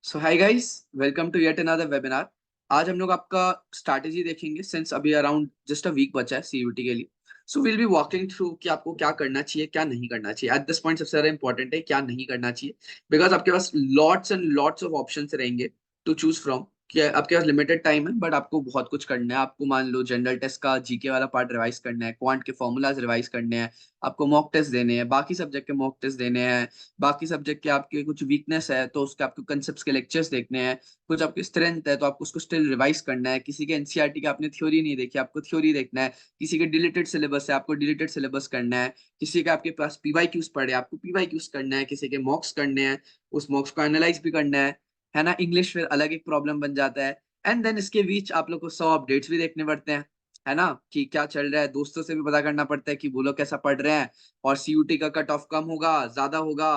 So hi guys, welcome to yet another webinar. आज हम लोग आपका स्ट्रैटेजी देखेंगे सिंस अभी अराउंड जस्ट अ वीक बचा है सीयूटी के लिए। So will be walking through कि आपको क्या करना चाहिए, क्या नहीं करना चाहिए। एट दिस पॉइंट सबसे ज्यादा इंपॉर्टेंट है क्या नहीं करना चाहिए, बिकॉज आपके पास lots and lots of options रहेंगे टू चूज फ्रॉम। कि आपके पास लिमिटेड टाइम है बट आपको बहुत कुछ करना है। आपको मान लो जनरल टेस्ट का जीके वाला पार्ट रिवाइज करना है, क्वांट के फॉर्मूलाज रिवाइज करने हैं, आपको मॉक टेस्ट देने हैं, बाकी सब्जेक्ट के मॉक टेस्ट देने हैं, बाकी सब्जेक्ट के आपके कुछ वीकनेस है तो उसके आपको कंसेप्ट के लेक्चर्स देखने हैं, कुछ आपकी स्ट्रेंथ है तो आपको उसको स्टिल रिवाइज करना है। किसी के एनसीईआरटी का आपने थ्योरी नहीं देखी, आपको थ्योरी देखना है। किसी के डिलीटेड सिलेबस है, आपको डिलीटेड सिलेबस करना है। किसी के आपके पास पीवाईक्यूज पढ़े, आपको पीवाईक्यूज करना है। किसी के मॉक्स करने हैं, उस मॉक्स को एनालाइज भी करना है ना। इंग्लिश फिर अलग एक प्रॉब्लम बन जाता है। एंड देन इसके बीच आप लोग को 100 अपडेट्स भी देखने पड़ते हैं, है ना, कि क्या चल रहा है। दोस्तों से भी पता करना पड़ता है कि वो लोग कैसा पढ़ रहे हैं, और सीयूटी का कट ऑफ कम होगा ज्यादा होगा,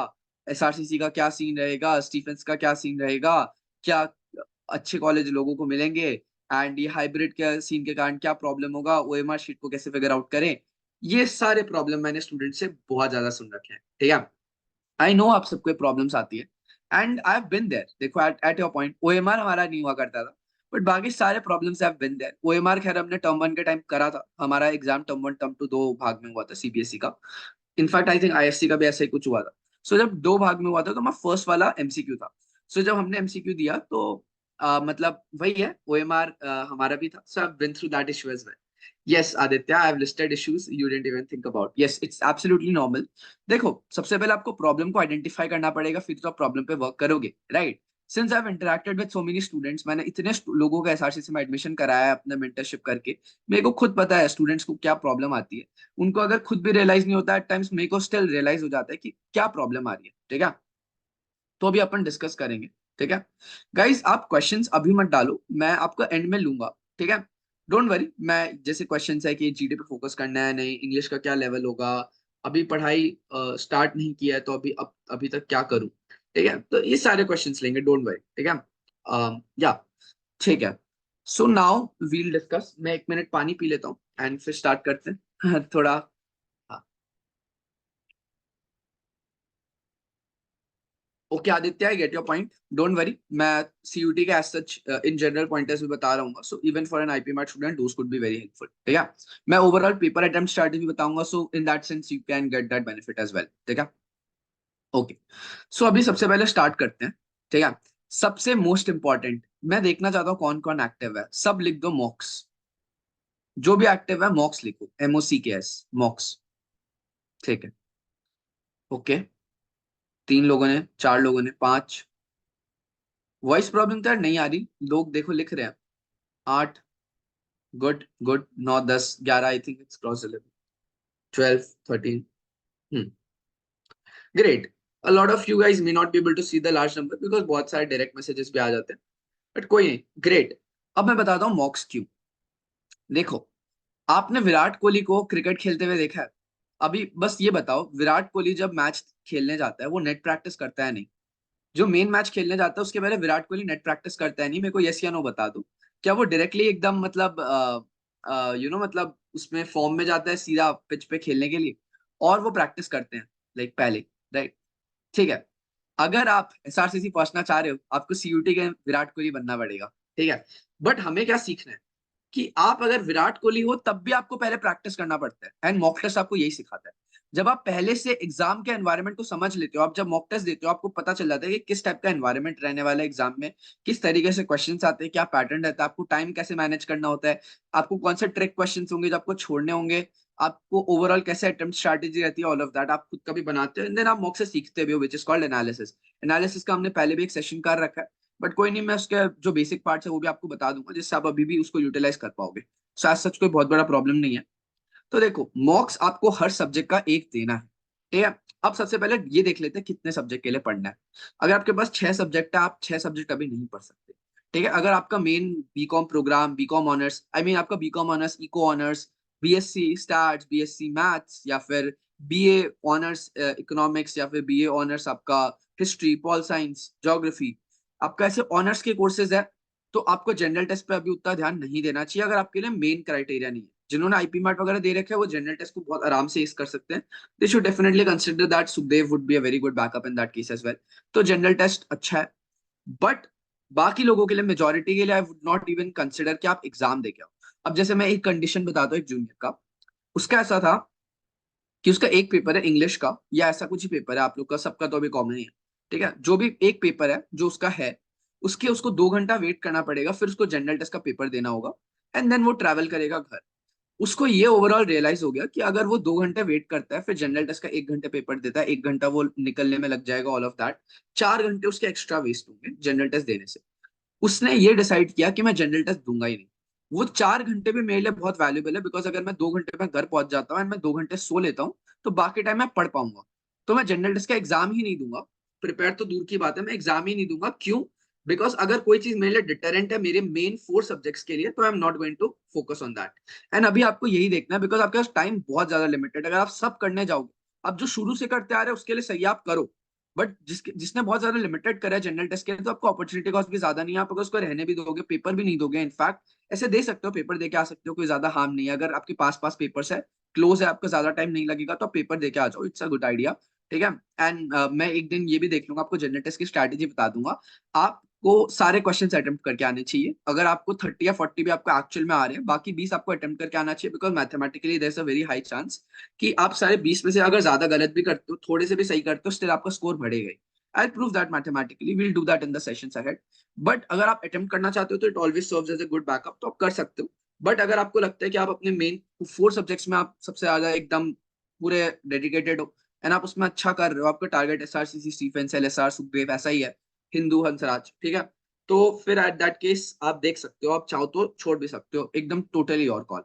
एसआरसीसी का क्या सीन रहेगा, स्टीफेंस का क्या सीन रहेगा, क्या अच्छे कॉलेज लोगों को मिलेंगे, एंड ये हाइब्रिड के सीन के कारण क्या प्रॉब्लम होगा, ओएमआर शीट को कैसे फिगर आउट करें। ये सारे प्रॉब्लम मैंने स्टूडेंट से बहुत ज्यादा सुन रखे हैं, ठीक है। आई नो आप सबको प्रॉब्लम्स आती है, and I have been there. देखो एट योर पॉइंट ओएमआर हमारा नहीं हुआ करता था, बट बाकी सारे problems have been there. OMR खैर हमने टर्म वन के टाइम करा था, हमारा exam term one term two दो भाग में हुआ था सीबीएसई का। इनफैक्ट आई थिंक आईएससी का भी ऐसा ही कुछ हुआ था। सो जब दो भाग में हुआ था तो मैं फर्स्ट वाला एमसीक्यू था। सो जब हमने एमसीक्यू दिया तो मतलब वही है, ओएमआर हमारा भी था। So I have been through that issue as well. Yes Aditya, I have listed issues you didn't even think about. Yes, it's absolutely normal. देखो, सबसे पहले आपको प्रॉब्लम को आइडेंटिफाई करना पड़ेगा, फिर तो आप प्रॉब्लम पे वर्क करोगे, right. Since I have interacted with so many students, मैंने इतने लोगों का एसआरसीसी में एडमिशन कराया है अपना मेंटरशिप करके, मेरे को खुद पता है स्टूडेंट्स को क्या प्रॉब्लम आती है। उनको अगर खुद भी रियलाइज नहीं होता, एट टाइम्स मेरे को स्टिल रियलाइज हो जाता है कि क्या प्रॉब्लम आ रही है, ठीक है। तो अभी अपन डिस्कस करेंगे, ठीक है। गाइस, आप क्वेश्चंस अभी मत डालो, मैं आपको एंड में लूंगा, ठीक है। Don't worry. मैं जैसे क्वेश्चंस है कि जीडी पे फोकस करना है नहीं, इंग्लिश का क्या लेवल होगा, अभी पढ़ाई स्टार्ट नहीं किया है तो अभी तक क्या करूं, ठीक है। तो ये सारे क्वेश्चंस लेंगे, डोंट वरी, ठीक है। या ठीक है। So now we'll discuss. मैं 1 मिनट पानी पी लेता हूँ एंड फिर स्टार्ट करते हैं थोड़ा। Okay Aditya, I get your point, don't worry. मैं सीयूटी के as such in general pointers भी बता रहा हूँ, so even for an IPMAT student those could be very helpful, ठीक है। मैं ओवरऑल पेपर अटेम्प्ट स्ट्रैटेजी बताऊंगा, so in that sense you can get that benefit as well, ठीक है। ओके, सो अभी सबसे पहले स्टार्ट करते हैं, ठीक है। सबसे मोस्ट इंपॉर्टेंट, मैं देखना चाहता हूँ कौन कौन एक्टिव है। सब लिख दो मॉक्स। जो भी एक्टिव है मॉक्स लिखो, MOCKS, मॉक्स, ठीक है। ओके, 3 लोगों ने, 4 लोगों ने, 5। वॉइस प्रॉब्लम तो यार नहीं आ रही, लोग देखो लिख रहे हैं। 8, good good. 9, 10, 11, I think it's cross 11, 12, 13। Great. A lot of you guys may not be able to see the large number because बहुत सारे डायरेक्ट मैसेजेस भी आ जाते हैं, बट कोई नहीं, ग्रेट। अब मैं बताता हूँ मॉक्स क्यों। देखो, आपने विराट कोहली को क्रिकेट खेलते हुए देखा है? अभी बस ये बताओ, विराट कोहली जब मैच खेलने जाता है वो नेट प्रैक्टिस करता है नहीं? जो मेन मैच खेलने जाता है उसके पहले विराट कोहली नेट प्रैक्टिस करता है नहीं? मेरे को यस या नो बता दो। क्या वो डायरेक्टली एकदम मतलब मतलब उसमें फॉर्म में जाता है सीधा पिच पे खेलने के लिए, और वो प्रैक्टिस करते हैं लाइक पहले, राइट? ठीक है। अगर आप एसआरसीसी पहुंचना चाह रहे हो, आपको सीयूटी के विराट कोहली बनना पड़ेगा, ठीक है। बट हमें क्या सीखना है कि आप अगर विराट कोहली हो तब भी आपको पहले प्रैक्टिस करना पड़ता है, एंड मॉक टेस्ट आपको यही सिखाता है। जब आप पहले से एग्जाम के एनवायरनमेंट को समझ लेते हो, आप जब मॉक टेस्ट देते हो आपको पता चल जाता है कि किस टाइप का एनवायरनमेंट रहने वाला है एग्जाम में, किस तरीके से क्वेश्चंस आते हैं, क्या पैटर्न रहता है, आपको टाइम कैसे मैनेज करना होता है, आपको कौन से ट्रिक क्वेश्चन होंगे जो आपको छोड़ने होंगे, आपको ओवरऑल कैसे अटेम्प्ट स्ट्रैटेजी रहती है, ऑल ऑफ दैट आप खुद का भी बनाते हो, देन आप मॉक से सीखते भी हो, which is called analysis. Analysis का हमने पहले भी एक सेशन कर रखा है, बट कोई नहीं, मैं उसके जो बेसिक पार्ट्स है वो भी आपको बता दूंगा, जिससे आप अभी भी उसको यूटिलाइज कर पाओगे। सो एज सच कोई बहुत बड़ा प्रॉब्लम नहीं है। तो देखो, मॉक्स आपको हर सब्जेक्ट का एक देना है, ठीक है। अब सबसे पहले ये देख लेते हैं कितने सब्जेक्ट के लिए पढ़ना है। अगर आपके पास 6 सब्जेक्ट है, आप 6 सब्जेक्ट अभी नहीं पढ़ सकते, ठीक है। अगर आपका main BCom program, BCom honours, I mean आपका BCom honours, eco honours, BSc stats, BSc maths, या फिर बीए ऑनर्स इकोनॉमिक्स, या फिर बीए ऑनर्स आपका हिस्ट्री, पॉल साइंस, ज्योग्राफी, आपका ऐसे ऑनर्स के कोर्सेज है, तो आपको जनरल टेस्ट पे अभी उतना ध्यान नहीं देना चाहिए अगर आपके लिए मेन क्राइटेरिया नहीं है। जिन्होंने आईपी मैट वगैरह दे रखे हैं वो जनरल टेस्ट को बहुत आराम से इस कर सकते हैं। They should definitely consider that Sukhdev would be a very good backup in that case as well. तो जनरल टेस्ट अच्छा है। बट बाकी लोगों के लिए, मेजोरिटी के लिए, I would not even consider कि आप एग्जाम दे के आओ। अब जैसे मैं एक कंडीशन बताता हूँ एक जूनियर का, उसका ऐसा था कि उसका एक पेपर है इंग्लिश का, या ऐसा कुछ ही पेपर है, आप लोग का सबका तो अभी कॉमन ही है, ठीक है, जो भी एक पेपर है जो उसका है, उसके उसको 2 घंटा वेट करना पड़ेगा, फिर उसको जनरल टेस्ट का पेपर देना होगा, एंड देन वो ट्रैवल करेगा घर। उसको ये ओवरऑल रियलाइज हो गया कि अगर वो 2 घंटे वेट करता है, फिर जनरल टेस्ट का 1 घंटे पेपर देता है, 1 घंटा वो निकलने में लग जाएगा, ऑल ऑफ दैट 4 घंटे उसके एक्स्ट्रा वेस्ट होंगे जनरल टेस्ट देने से। उसने ये डिसाइड किया कि मैं जनरल टेस्ट दूंगा ही नहीं। वो 4 घंटे भी मेरे लिए बहुत वैल्यूबल है, बिकॉज अगर मैं 2 घंटे में घर पहुंच जाता हूँ एंड मैं 2 घंटे सो लेता हूँ, तो बाकी टाइम मैं पढ़ पाऊंगा। तो मैं जनरल टेस्ट का एग्जाम ही नहीं दूंगा। प्रिपेयर तो दूर की बात है, मैं एग्जाम ही नहीं दूंगा। क्यों? बिकॉज अगर कोई चीज मेरे लिए डिटरेंट है मेरे मेन 4 सब्जेक्ट्स के लिए, तो I am not going to focus on that. And अभी आपको यही देखना है, बिकॉज आपके पास टाइम बहुत ज्यादा लिमिटेड। अगर आप सब करने जाओगे, आप जो शुरू से करते आ रहे हैं उसके लिए सही आप करो, बट जिसने बहुत ज्यादा लिमिटेड करा है जनरल टेस्ट के लिए, तो आपको अपॉर्चुनिटी कॉस्ट भी ज्यादा नहीं है। आप अगर उसको रहने भी दोगे, पेपर भी नहीं दोगे, इनफैक्ट ऐसे दे सकते हो, पेपर दे के आ सकते हो, कोई ज्यादा हार्म नहीं है। अगर आपके पास पास पेपर्स है, क्लोज है, आपका ज्यादा टाइम नहीं लगेगा, तो आप पेपर दे के आ जाओ, इट्स अ गुड आइडिया। ठीक है। एंड मैं एक दिन ये भी देख लूंगा, आपको जनरल टेस्ट की स्ट्रैटेजी बता दूंगा। आपको सारे क्वेश्चन अटेम्प्ट करके आने चाहिए। अगर आपको 30 या 40 भी आपको एक्चुअल में आ रहे हैं, बाकी 20 आपको अटेम्प्ट करके आना चाहिए, because mathematically there is a very high chance कि आप सारे 20 में से अगर ज्यादा गलत भी करते हो, थोड़े से भी सही करते हो, स्टिल आपका स्कोर बढ़ेगा ही। I'll prove that mathematically. We'll do that in the sessions ahead. But अगर आप attempt करना चाहते हो, तो it always serves as a good backup, तो आप कर सकते हो। बट अगर आपको लगता है कि आप अपने मेन 4 सब्जेक्ट्स में आप सबसे ज्यादा एकदम पूरे डेडिकेटेड हो, एंड आप उसमें अच्छा कर रहे हो, आपका target SRCC, Stephens, LSR, Sukhdev ऐसा ही है, हिंदू, हंसराज, ठीक है, तो फिर एट दैट केस आप देख सकते हो, आप चाहो तो छोड़ भी सकते हो, एकदम totally your call.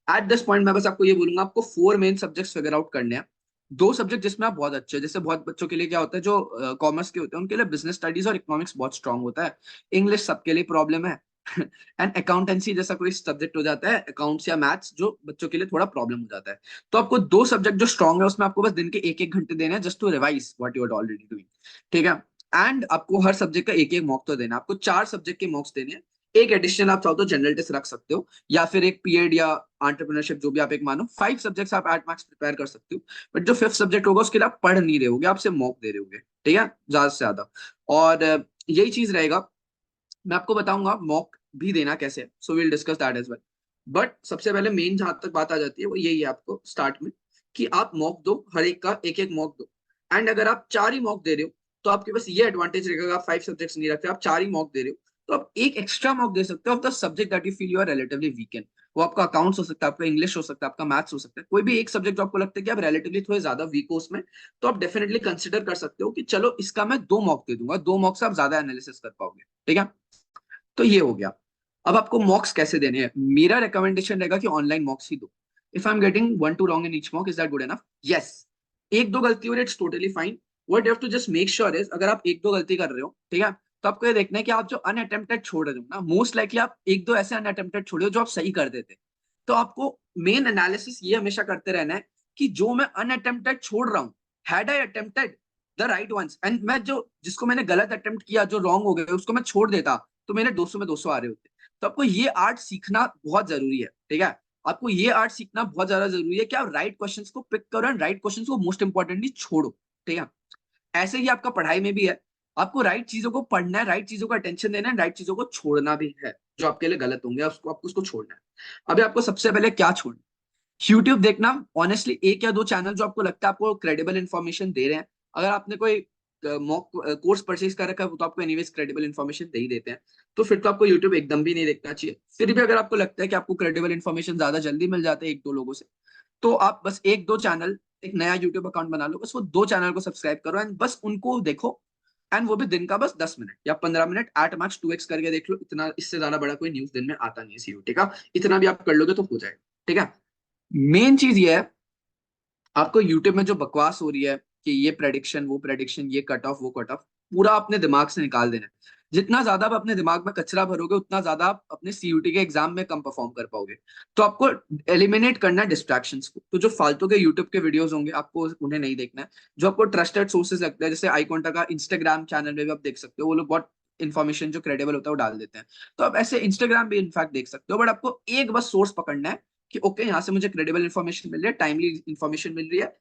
At this point मैं बस आपको ये बोलूंगा, आपको 4 मेन सब्जेक्ट्स फिगर आउट करने हैं। 2 सब्जेक्ट जिसमें आप बहुत अच्छे हैं, जैसे बहुत बच्चों के लिए क्या होता है, जो कॉमर्स के होते हैं उनके लिए बिजनेस स्टडीज और इकोनॉमिक्स बहुत स्ट्रांग होता है। इंग्लिश सबके लिए प्रॉब्लम है। एंड अकाउंटेंसी जैसा कोई सब्जेक्ट हो जाता है, अकाउंट्स या मैथ्स, जो बच्चों के लिए थोड़ा प्रॉब्लम हो जाता है। तो आपको 2 सब्जेक्ट जो स्ट्रांग है, उसमें आपको बस दिन के 1-1 घंटे देने हैं, just to revise what you are already doing. ठीक है। एंड आपको हर सब्जेक्ट का एक एक मॉक तो देना है, आपको 4 सब्जेक्ट के मॉक्स देने हैं। एक एडिशनल आप चाहो तो जनरल टेस्ट रख सकते हो, या फिर एक पीएड या एंटरप्रेन्योरशिप, जो भी आप एक मानो। 5 सब्जेक्ट्स आप 8 मार्क्स प्रिपेयर कर सकते हो। बट जो 5th सब्जेक्ट होगा उसके लिए आप पढ़ नहीं रहे होगे, आप सिर्फ मॉक दे रहे होगे, ठीक है, ज्यादा से ज्यादा। और यही चीज रहेगा। मैं आपको बताऊंगा मॉक भी देना कैसे, so will discuss that as well. But सबसे पहले मेन जहां तक बात आ जाती है, वो यही है आपको स्टार्ट में, कि आप मॉक दो, हर एक का एक एक मॉक दो। एंड अगर आप 4 ही मॉक दे रहे हो, तो आपके पास ये एडवांटेज रहेगा, आप 5 सब्जेक्ट्स नहीं रखते, आप 4 ही मॉक दे रहे हो, तो आप एक एक्स्ट्रा मॉक दे सकते हो of the subject that you feel you are relatively weak in. वो आपका अकाउंट्स हो सकता है, आपका इंग्लिश हो सकता है, आपका मैथ्स हो सकता है, कोई भी एक सब्जेक्ट जो आपको लगता है कि आप रिलेटिवली थोड़े ज्यादा वीक हो उसमें, तो आप डेफिनेटली कंसिडर कर सकते हो कि चलो इसका मैं 2 मॉक दे दूंगा, 2 मॉक से आप ज्यादा एनालिसिस कर पाओगे, ठीक है। तो ये हो गया। अब आपको मॉक्स कैसे देने हैं, मेरा रिकमेंडेशन रहेगा कि ऑनलाइन मॉक्स ही दो। If I am getting 1-2 wrong in each mock, is that good enough? Yes. एक दो गलती हो रही है, it's totally fine. What you have to just make sure is, अगर आप एक दो गलती कर रहे हो, ठीक है, तो आपको ये देखना है कि आप जो अनअटेम्प्टेड छोड़ रहे हो ना, मोस्ट लाइकली आप एक दो ऐसे अनअटेम्प्टेड छोड़े हो जो आप सही कर देते। तो आपको मेन एनालिसिस ये हमेशा करते रहना है कि जो मैं अनअटेम्प्टेड छोड़ रहा हूँ, had I attempted the right ones, and मैं जो जिसको मैंने गलत अटेम्प्ट किया, जो रॉन्ग हो गए, उसको मैं छोड़ देता, तो मेरे 200 में 200 आ रहे होते। तो आपको ये आर्ट सीखना बहुत जरूरी है, ठीक है। आपको ये आर्ट सीखना बहुत ज्यादा जरूरी है कि आप राइट क्वेश्चंस को पिक करो, एंड राइट क्वेश्चंस को मोस्ट इंपॉर्टेंटली छोड़ो, ठीक है। ऐसे ही आपका पढ़ाई में भी है, आपको राइट चीजों को पढ़ना है, राइट चीजों को अटेंशन देना है, राइट चीजों को छोड़ना भी है, जो आपके लिए गलत होंगे उसको आपको उसको छोड़ना है। अभी आपको सबसे पहले क्या छोड़ना, यूट्यूब देखना। ऑनेस्टली एक या दो चैनल जो आपको लगता है आपको क्रेडिबल इन्फॉर्मेशन दे रहे हैं, अगर आपने कोई मॉक कोर्स परचेज कर रखा है, वो तो आपको एनीवेज क्रेडिबल इन्फॉर्मेशन दे ही देते हैं, तो फिर तो आपको यूट्यूब एकदम भी नहीं देखना चाहिए। फिर भी अगर आपको लगता है कि आपको क्रेडिबल इन्फॉर्मेशन ज्यादा जल्दी मिल जाता है एक दो लोगों से, तो आप बस एक दो चैनल, एक नया यूट्यूब अकाउंट बना लो, बस वो 2 चैनल को सब्सक्राइब करो, एंड बस उनको देखो। एंड वो भी दिन का बस 10 मिनट या 15 मिनट, 8 मार्क्स 2x करके देख लो, इतना इससे ज्यादा बड़ा कोई न्यूज दिन में आता नहीं है सीयूटी का। इतना भी आप कर लोगे तो हो जाएगा, ठीक है। मेन चीज ये है, आपको यूट्यूब में जो बकवास हो रही है कि ये प्रेडिक्शन वो प्रेडिक्शन, ये कट ऑफ वो कट ऑफ, पूरा अपने दिमाग से निकाल देना है। जितना ज्यादा आप अपने दिमाग में कचरा भरोगे, उतना ज्यादा आप अपने सीयूटी के एग्जाम में कम परफॉर्म कर पाओगे। तो आपको एलिमिनेट करना है डिस्ट्रैक्शंस को। तो जो फालतू के यूट्यूब के वीडियोस होंगे, आपको उन्हें नहीं देखना है। जो आपको ट्रस्टेड सोर्सेज लगता है, जैसे आईकॉन्टा का इंस्टाग्राम चैनल में भी आप देख सकते हो, वो लोग बहुत इन्फॉर्मेशन जो क्रेडिबल होता है वो डाल देते हैं। तो आप ऐसे इंस्टाग्राम भी इनफैक्ट देख सकते हो, बट आपको एक बस सोर्स पकड़ना है कि ओके, यहाँ से मुझे क्रेडिबल इन्फॉर्मेशन मिल रही है, टाइमली इन्फॉर्मेशन मिल रही है,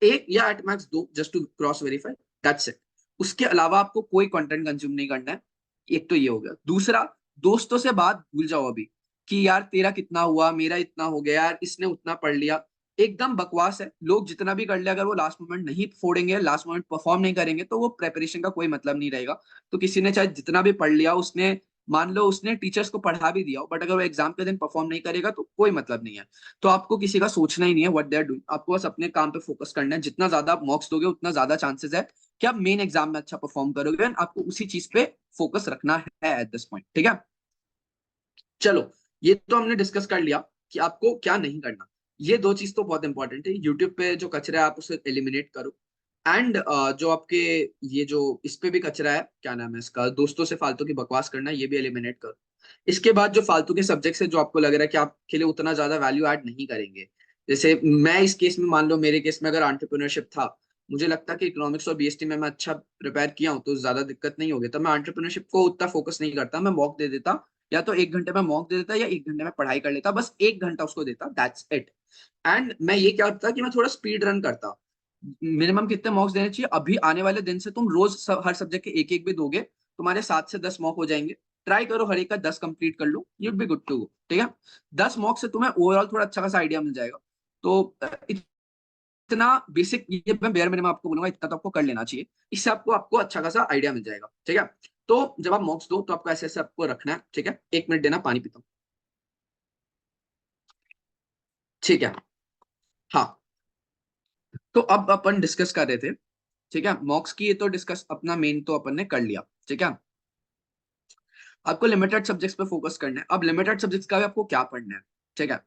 एक या एट मैक्स दो, just to cross verify, that's it. उसके अलावा आपको कोई कंटेंट कंज्यूम नहीं करना है। एक तो ये हो गया। दूसरा, दोस्तों से बात भूल जाओ अभी कि यार तेरा कितना हुआ, मेरा इतना हो गया, यार इसने उतना पढ़ लिया। एकदम बकवास है। लोग जितना भी कर ले, अगर वो लास्ट मोमेंट नहीं फोड़ेंगे, लास्ट मोमेंट परफॉर्म नहीं करेंगे, तो वो प्रेपरेशन का कोई मतलब नहीं रहेगा। तो किसी ने चाहे जितना भी पढ़ लिया, उसने मान लो उसने टीचर्स को पढ़ा भी दिया, बट अगर वो एग्जाम के दिन परफॉर्म नहीं करेगा तो कोई मतलब नहीं है। तो आपको किसी का सोचना ही नहीं है व्हाट दे आर डूइंग, आपको बस अपने काम पे फोकस करना है। जितना ज्यादा आप मॉक्स दोगे, उतना ज्यादा चांसेस है कि आप मेन एग्जाम में अच्छा परफॉर्म करोगे। एंड आपको उसी चीज पे फोकस रखना है एट दिस पॉइंट, ठीक है। चलो, ये तो हमने डिस्कस कर लिया कि आपको क्या नहीं करना। ये दो चीज तो बहुत इंपॉर्टेंट है। यूट्यूब पे जो कचरा है आप उसे एलिमिनेट करो। एंड जो आपके ये जो इस पे भी कचरा है, क्या नाम है इसका, दोस्तों से फालतू की बकवास करना, ये भी एलिमिनेट करो। इसके बाद जो फालतू के सब्जेक्ट्स है जो आपको लग रहा है कि आपके लिए उतना ज्यादा वैल्यू ऐड नहीं करेंगे, जैसे मैं इस केस में, मान लो मेरे केस में अगर एंटरप्रेन्योरशिप था, मुझे लगता कि इकोनॉमिक्स और बीएसटी में मैं अच्छा प्रिपेयर किया हूँ तो ज्यादा दिक्कत नहीं होगी, तो मैं एंटरप्रेन्योरशिप को उतना फोकस नहीं करता, मैं मॉक दे देता। या तो 1 घंटे में मॉक दे देता या 1 घंटे में पढ़ाई कर लेता, बस 1 घंटा उसको देता, दैट्स इट। एंड मैं ये क्या करता कि मैं थोड़ा स्पीड रन करता। मिनिमम कितने मॉक्स देने चाहिए, अभी आने वाले दिन से तुम रोज हर सब्जेक्ट के एक एक भी दोगे, तुम्हारे 7 से 10 मॉक हो जाएंगे। ट्राई करो हर एक का 10 कंप्लीट कर लो, you'd be good to go, ठीक है। 10 मॉक से तुम्हें ओवरऑल थोड़ा अच्छा खासा आइडिया मिल जाएगा। तो इतना बेसिक, ये मैं बेयर मिनिमम आपको बोलूंगा, इतना तो आपको कर लेना चाहिए। इससे आपको आपको अच्छा खासा आइडिया मिल जाएगा, ठीक है। तो जब आप मॉक्स दो तो आपको ऐसे ऐसे आपको रखना है, ठीक है। 1 मिनट देना, पानी पीता हूँ, ठीक है। हाँ, तो अब अपन डिस्कस कर रहे थे, ठीक है, मॉक्स की। ये तो डिस्कस अपना मेन तो अपन ने कर लिया, ठीक है। आपको लिमिटेड सब्जेक्ट्स पे फोकस करना है। अब लिमिटेड सब्जेक्ट्स का भी आपको क्या पढ़ना है, ठीक है।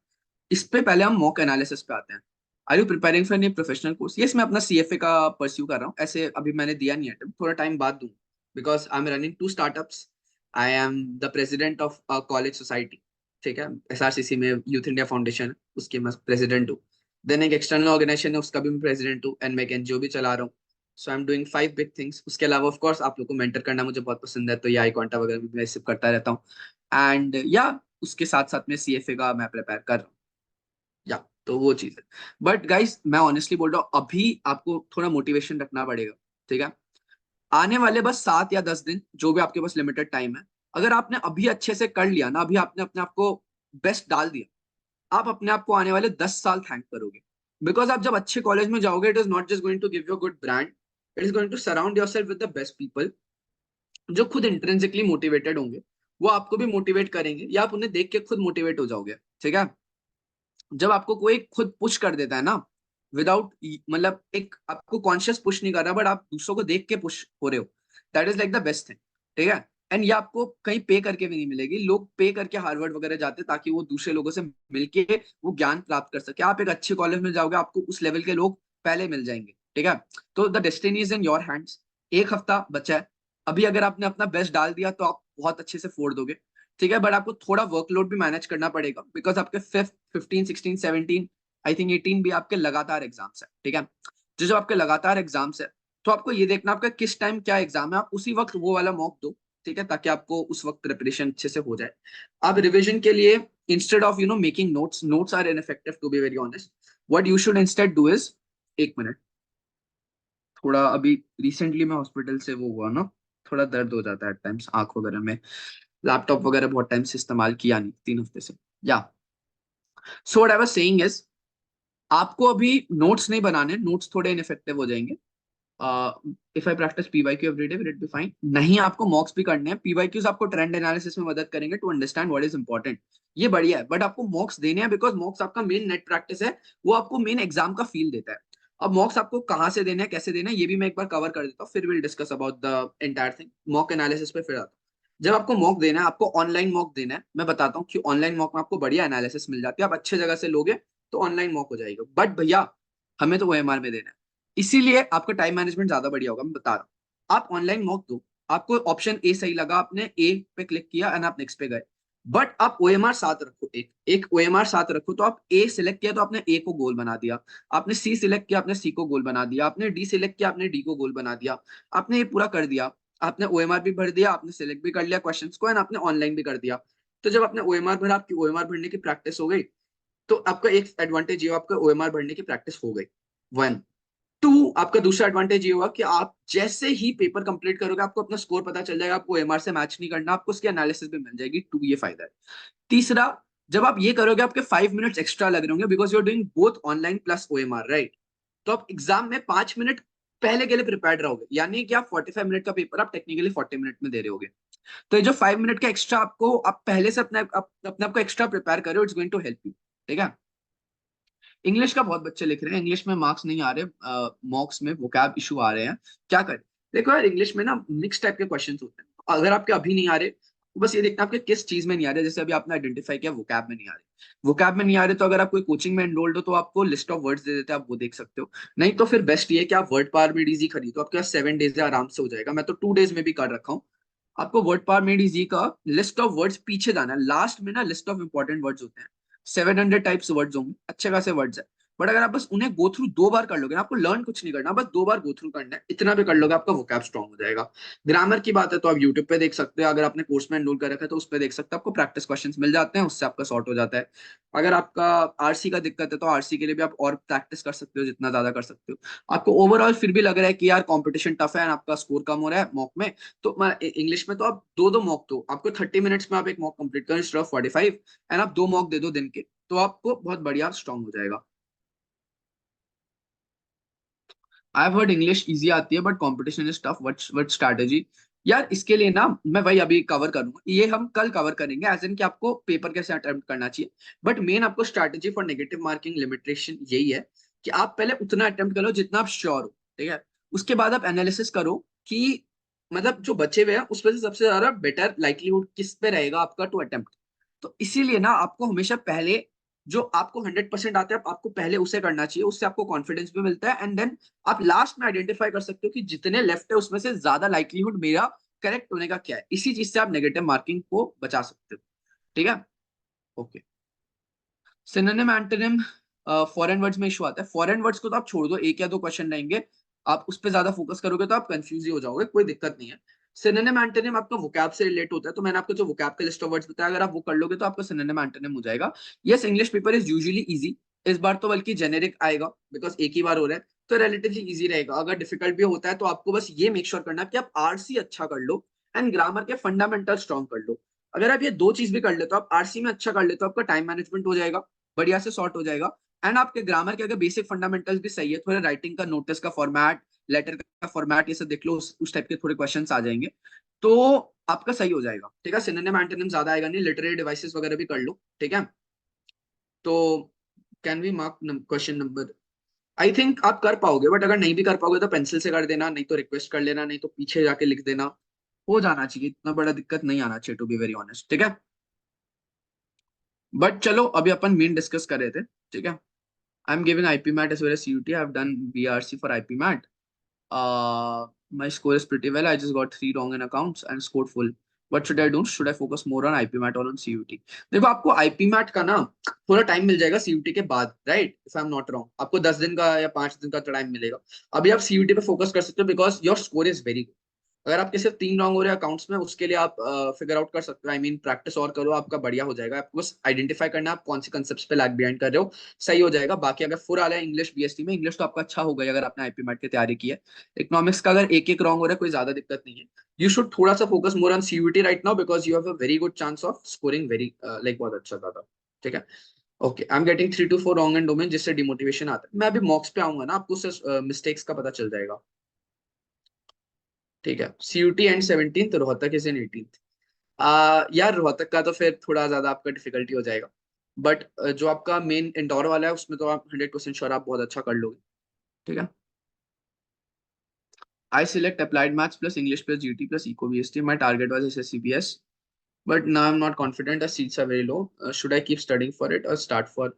इस पे पहले हम मॉक एनालिसिस पे आते हैं। Are you preparing for any professional course? Yes, मैं अपना सीएफए का परस्यू कर रहा हूँ। ऐसे अभी मैंने दिया नहीं है, थोड़ा टाइम बाद दूँ, because I am running 2 startups. I am the president of college society, ठीक है। एसआरसीसी में यूथ इंडिया फाउंडेशन है, उसके मैं प्रेसिडेंट हूँ। देन एक एक्सटर्नल ऑर्गेनाइजेशन है, उसका भी मैं प्रेसिडेंट हूँ, एंड मैं एक एनजीओ भी चला रहा हूँ। So I am doing 5 big things. उसके अलावा ऑफ कोर्स आप लोग को मेंटर करना मुझे बहुत पसंद है, तो ये आई कांटा वगैरह भी मैं रिसीव करता रहता हूँ। एंड या उसके साथ साथ में सीएफए का मैं प्रिपेयर कर रहा हूँ, या तो वो चीज है। बट गाइस, मैं ऑनेस्टली बोल रहा हूँ, अभी आपको थोड़ा मोटिवेशन रखना पड़ेगा, ठीक है। आने वाले बस 7 या 10 दिन, जो भी आपके पास लिमिटेड टाइम है, अगर आपने अभी अच्छे से कर लिया ना, अभी आपने अपने आप को बेस्ट डाल दिया, आप अपने आप को आने वाले 10 साल थैंक करोगे। बिकॉज आप जब अच्छे कॉलेज में जाओगे, it is not just going to give you good brand, it is going to surround yourself with the best people, जो खुद इंट्रिंसिकली मोटिवेटेड होंगे। वो आपको भी मोटिवेट करेंगे, या आप उन्हें देख के खुद मोटिवेट हो जाओगे, ठीक है। जब आपको कोई खुद पुश कर देता है ना, विदाउट, मतलब एक आपको कॉन्शियस पुश नहीं कर रहा, बट आप दूसरों को देख के पुश हो रहे हो, that is like the best thing, ठीक है। एंड ये आपको कहीं पे करके भी नहीं मिलेगी। लोग पे करके हार्वर्ड वगैरह जाते हैं ताकि वो दूसरे लोगों से मिलके वो ज्ञान प्राप्त कर सके। आप एक अच्छे कॉलेज में जाओगे, आपको उस लेवल के लोग पहले मिल जाएंगे, ठीक है। तो the destiny is in your hands. 1 हफ्ता बचा है। अभी अगर आपने अपना बेस्ट डाल दिया तो आप बहुत अच्छे से फोड़ दोगे, ठीक है। बट आपको थोड़ा वर्कलोड भी मैनेज करना पड़ेगा, बिकॉज आपके 5th 15th 16th 17th, I think 18 भी आपके लगातार एग्जाम्स है, ठीक है। जो जो आपके लगातार एग्जाम्स है, तो आपको ये देखना आपका किस टाइम क्या एग्जाम है, आप उसी वक्त वो वाला मॉक दो, ठीक है, ताकि आपको उस वक्त प्रिपरेशन अच्छे से हो जाए। आप रिविजन के लिए, instead of making notes, notes are ineffective to be very honest, what you should instead do is, 1 minute, थोड़ा अभी रिसेंटली मैं हॉस्पिटल से वो हुआ ना, थोड़ा दर्द हो जाता है एट टाइम्स आंख वगैरह में। लैपटॉप वगैरह बहुत टाइम से इस्तेमाल किया नहीं, 3 हफ्ते से, या। So what I was saying is, आपको अभी नोट्स नहीं बनाने, नोट्स थोड़े इनफेक्टिव हो जाएंगे। If I practice PYQ every day will it be fine. नहीं, आपको मॉक्स भी करने हैं। पीवाईक्यूज आपको ट्रेंड एनालिसिस में मदद करेंगे to understand what is important, ये बढ़िया है। बट आपको मॉक्स देने हैं, बिकॉज मॉक्स आपका मेन नेट प्रैक्टिस है, वो आपको मेन एग्जाम का फील देता है। अब मॉक्स आपको कहाँ से देना है, कैसे देना है, ये भी मैं एक बार कवर कर देता हूँ, फिर will discuss about the entire thing. Mock analysis पे फिर आता हूँ। जब आपको मॉक देना है, आपको ऑनलाइन मॉक देना है। मैं बताता हूँ कि ऑनलाइन मॉक में आपको बढ़िया एनालिसिस मिल जाती है, आप अच्छे जगह से लोगे तो ऑनलाइन मॉक हो जाएगा। बट भैया, हमें तो ओएमआर में देना है, इसीलिए आपका टाइम मैनेजमेंट ज्यादा बढ़िया होगा। मैं बता रहा हूँ, आप ऑनलाइन मॉक दो। आपको ऑप्शन ए सही लगा, आपने ए पे क्लिक किया एंड आप नेक्स्ट पे गए। बट आप ओएमआर साथ रखो, एक एक ओएमआर साथ रखो। तो आप ए सिलेक्ट किया तो आपने ए को गोल बना दिया, आपने सी सिलेक्ट किया, आपने सी को गोल बना दिया, आपने डी सिलेक्ट किया, आपने डी को गोल बना दिया। आपने ये पूरा कर दिया, आपने ओएमआर भी भर दिया, आपने सिलेक्ट भी कर लिया क्वेश्चंस को, एंड आपने ऑनलाइन भी कर दिया। तो जब आपने ओएमआर भरा, आपकी ओएमआर भरने की प्रैक्टिस हो गई। तो आपका एक एडवांटेज ये, आपका ओएमआर भरने की प्रैक्टिस हो गई, 1। आपका दूसरा एडवांटेज ये होगा कि आप जैसे ही पेपर कंप्लीट करोगे आपको अपना स्कोर पता चल जाएगा, आपको एमआर से मैच नहीं करना, आपको उसकी एनालिसिस भी मिल जाएगी। टू, ये फायदा है। तीसरा, जब आप ये करोगे आपके 5 मिनट्स एक्स्ट्रा लग रहे होंगे, because you are doing both online plus OMR, right. तो आप एग्जाम में 5 मिनट पहले के लिए प्रिपेयर्ड रहोगे, यानी कि आप 45 मिनट का पेपर आप टेक्निकली 40 मिनट में दे रहे होगे। तो ये जो 5 मिनट का एक्स्ट्रा आपको, आप पहले से अपने आप को एक्स्ट्रा प्रिपेयर करो, it's going to help you. ठीक है। इंग्लिश का बहुत बच्चे लिख रहे हैं, इंग्लिश में मार्क्स नहीं आ रहे, मॉक्स में वोकैब इशू आ रहे हैं। क्या करें? देखो यार, इंग्लिश में ना मिक्स टाइप के क्वेश्चंस होते हैं। अगर आपके अभी नहीं आ रहे तो बस ये देखना आपके किस चीज में नहीं आ रहे। जैसे अभी आपने आइडेंटिफाई किया वोकैब में नहीं आ रहे, वोकैब में नहीं आ रहे तो अगर आप कोई कोचिंग में एनरोल्ड हो तो आपको लिस्ट ऑफ वर्ड्स दे देते हैं, आप वो देख सकते हो। नहीं तो फिर बेस्ट ये है कि आप वर्ड पावर में डीजी खरीदो, आपके पास 7 डेज आराम से हो जाएगा। मैं तो 2 डेज में भी कर रखा हूँ। आपको वर्ड पावर में डीजी का लिस्ट ऑफ वर्ड्स पीछे जाना है, लास्ट में ना लिस्ट ऑफ इंपॉर्टेंट वर्ड्स होते हैं। 700 टाइप्स वर्ड्स होंगे, अच्छे खासे वर्ड्स है। बट अगर आप बस उन्हें गो थ्रू 2 बार कर लोगे ना, आपको लर्न कुछ नहीं करना, बस 2 बार गो थ्रू करना है, इतना भी कर लोगे आपका वोकैब स्ट्रॉन्ग हो जाएगा। ग्रामर की बात है तो आप यूट्यूब पे देख सकते हो, अगर आपने कोर्स में एनरोल कर रखा है तो उस पर देख सकते हो, आपको प्रैक्टिस क्वेश्चंस मिल जाते हैं, उससे आपका सॉर्ट हो जाता है। अगर आपका आरसी का दिक्कत है तो आरसी के लिए भी आप और प्रैक्टिस कर सकते हो, जितना ज्यादा कर सकते हो। आपको ओवरऑल फिर भी लग रहा है कि यार कंपटीशन टफ है एंड आपका स्कोर कम हो रहा है मॉक में, तो इंग्लिश में तो आप दो दो मॉक दो, आपको 30 मिनट्स में आप एक मॉक कंप्लीट करें इंस्टेड ऑफ 45, एंड आप 2 मॉक दे दो दिन के, तो आपको बहुत बढ़िया स्ट्रॉन्ग हो जाएगा। I have heard English easy आती है but competition is tough, what strategy? यार इसके लिए ना मैं वही अभी कवर करूंगा, ये हम कल कवर करेंगे, एज इन कि आपको पेपर कैसे अटेम्प्ट करना चाहिए। बट मेन आपको strategy for negative marking limitation यही है कि आप पहले उतना अटेम्प्ट करो जितना आप श्योर हो। ठीक है। उसके बाद आप एनालिसिस करो कि मतलब जो बचे हुए हैं उसमें से सबसे ज्यादा बेटर लाइक्लीहुड किस पे रहेगा आपका टू अटेम्प्ट। तो इसीलिए ना आपको हमेशा पहले जो आपको 100% आते हैं आपको पहले उसे करना चाहिए, उससे आपको कॉन्फिडेंस भी मिलता है, एंड देन आप लास्ट में आइडेंटिफाई कर सकते हो कि जितने लेफ्ट है उसमें से ज्यादा लाइक्लीहुड मेरा करेक्ट होने का क्या है। इसी चीज से आप नेगेटिव मार्किंग को बचा सकते हो। ठीक है। Okay. Synonym antonym, foreign words में इशू आता है। फॉरेन वर्ड्स को तो आप छोड़ दो, एक या दो क्वेश्चन रहेंगे, आप उस पर ज्यादा फोकस करोगे तो आप कंफ्यूज ही हो जाओगे, कोई दिक्कत नहीं है। सिनोनिम एंटोनिम आपका वोकैब से रिलेट होता है, तो मैंने आपको जो वोकैब का लिस्ट ऑफ वर्ड्स बताया, अगर आप वो कर लोगे तो आपका सिनोनिम एंटोनिम हो जाएगा। Yes, English paper is usually easy, इस बार तो बल्कि जेनेरिक आएगा, बिकॉज एक ही बार हो रहा है, तो रिलेटिवली इजी रहेगा। अगर डिफिकल्ट भी होता है तो आपको बस ये मेक श्योर करना कि आप आरसी अच्छा कर लो एंड ग्रामर के फंडामेंटल स्ट्रॉन्ग कर लो। अगर आप ये दो चीज भी कर लेते हो, आप आरसी में अच्छा कर लेते हो, आपका टाइम मैनेजमेंट हो जाएगा, बढ़िया से सॉर्ट हो जाएगा, एंड आपके ग्रामर के अगर बेसिक फंडामेंटल्स भी सही है, थोड़े राइटिंग का नोटिस का फॉर्मेट, लेटर का फॉर्मेट, ये सब देख लो, उस टाइप के थोड़े क्वेश्चंस आ जाएंगे, तो आपका सही हो जाएगा। ठीक है। सिनोनिम एंटोनिम ज्यादा आएगा नहीं, लिटरेरी डिवाइसेस वगैरह भी कर लो। ठीक है। तो can we mark question number? I think आप कर पाओगे, बट अगर नहीं भी कर पाओगे तो पेंसिल से कर देना, नहीं तो रिक्वेस्ट कर लेना, नहीं तो पीछे जाके लिख देना, हो जाना चाहिए, इतना बड़ा दिक्कत नहीं आना चाहिए, टू बी वेरी ऑनेस्ट। ठीक है। बट चलो अभी अपन मेन डिस्कस कर रहे थे। ठीक है। I'm giving IP Mat as well as CUT. I've done BRC for IP Mat. My score is pretty well. I just got 3 wrong in accounts and scored full. What should I do? Should I focus more on IP Mat or on CUT? देखो आपको IP Mat का ना थोड़ा time मिल जाएगा CUT के बाद, right? If I am not wrong, आपको 10 दिन का या 5 दिन का टाइम मिलेगा। अभी आप CUT पे फोकस कर सकते हो because your score is very good. अगर आपके सिर्फ 3 रॉन्ग हो रहे हैं अकाउंट्स में, उसके लिए आप फिगर आउट कर सकते हो, आई मीन प्रैक्टिस और करो, आपका बढ़िया हो जाएगा। आपको बस आइडेंटिफाई करना है आप कौन से कंसेप्ट पे लैग बिहाइंड कर रहे हो, सही हो जाएगा। बाकी अगर फुल आ रहा है इंग्लिश बीएसटी में, इंग्लिश तो आपका अच्छा हो गया अगर आपने आईपी मैट की तैयारी की है। इकोनॉमिक्स का अगर एक एक रॉन्ग हो रहा है कोई ज्यादा दिक्कत नहीं है। यू शुड थोड़ा सा focus more on CUET right now because you have a very good chance of scoring very like बहुत अच्छा ज्यादा। ठीक है। Okay, I am getting 3 to 4 wrong and domain, जिससे डिमोटिवेशन आता है। मैं अभी मॉक्स पे आऊंगा ना, आपको उससे मिस्टेक्स का पता चल जाएगा। ठीक है। CUET and 17th, Rohtak is in 18th। यार रोहतक का तो फिर थोड़ा ज्यादा आपका डिफिकल्टी हो जाएगा, बट जो आपका मेन इंदौर वाला है उसमें तो आप 100% श्योर आप बहुत अच्छा कर लोगे। ठीक है। I select applied maths plus English plus GT plus Eco BST. My target was SSCPS, but now I'm not confident. The seats are very low. Should I keep studying for it or start for?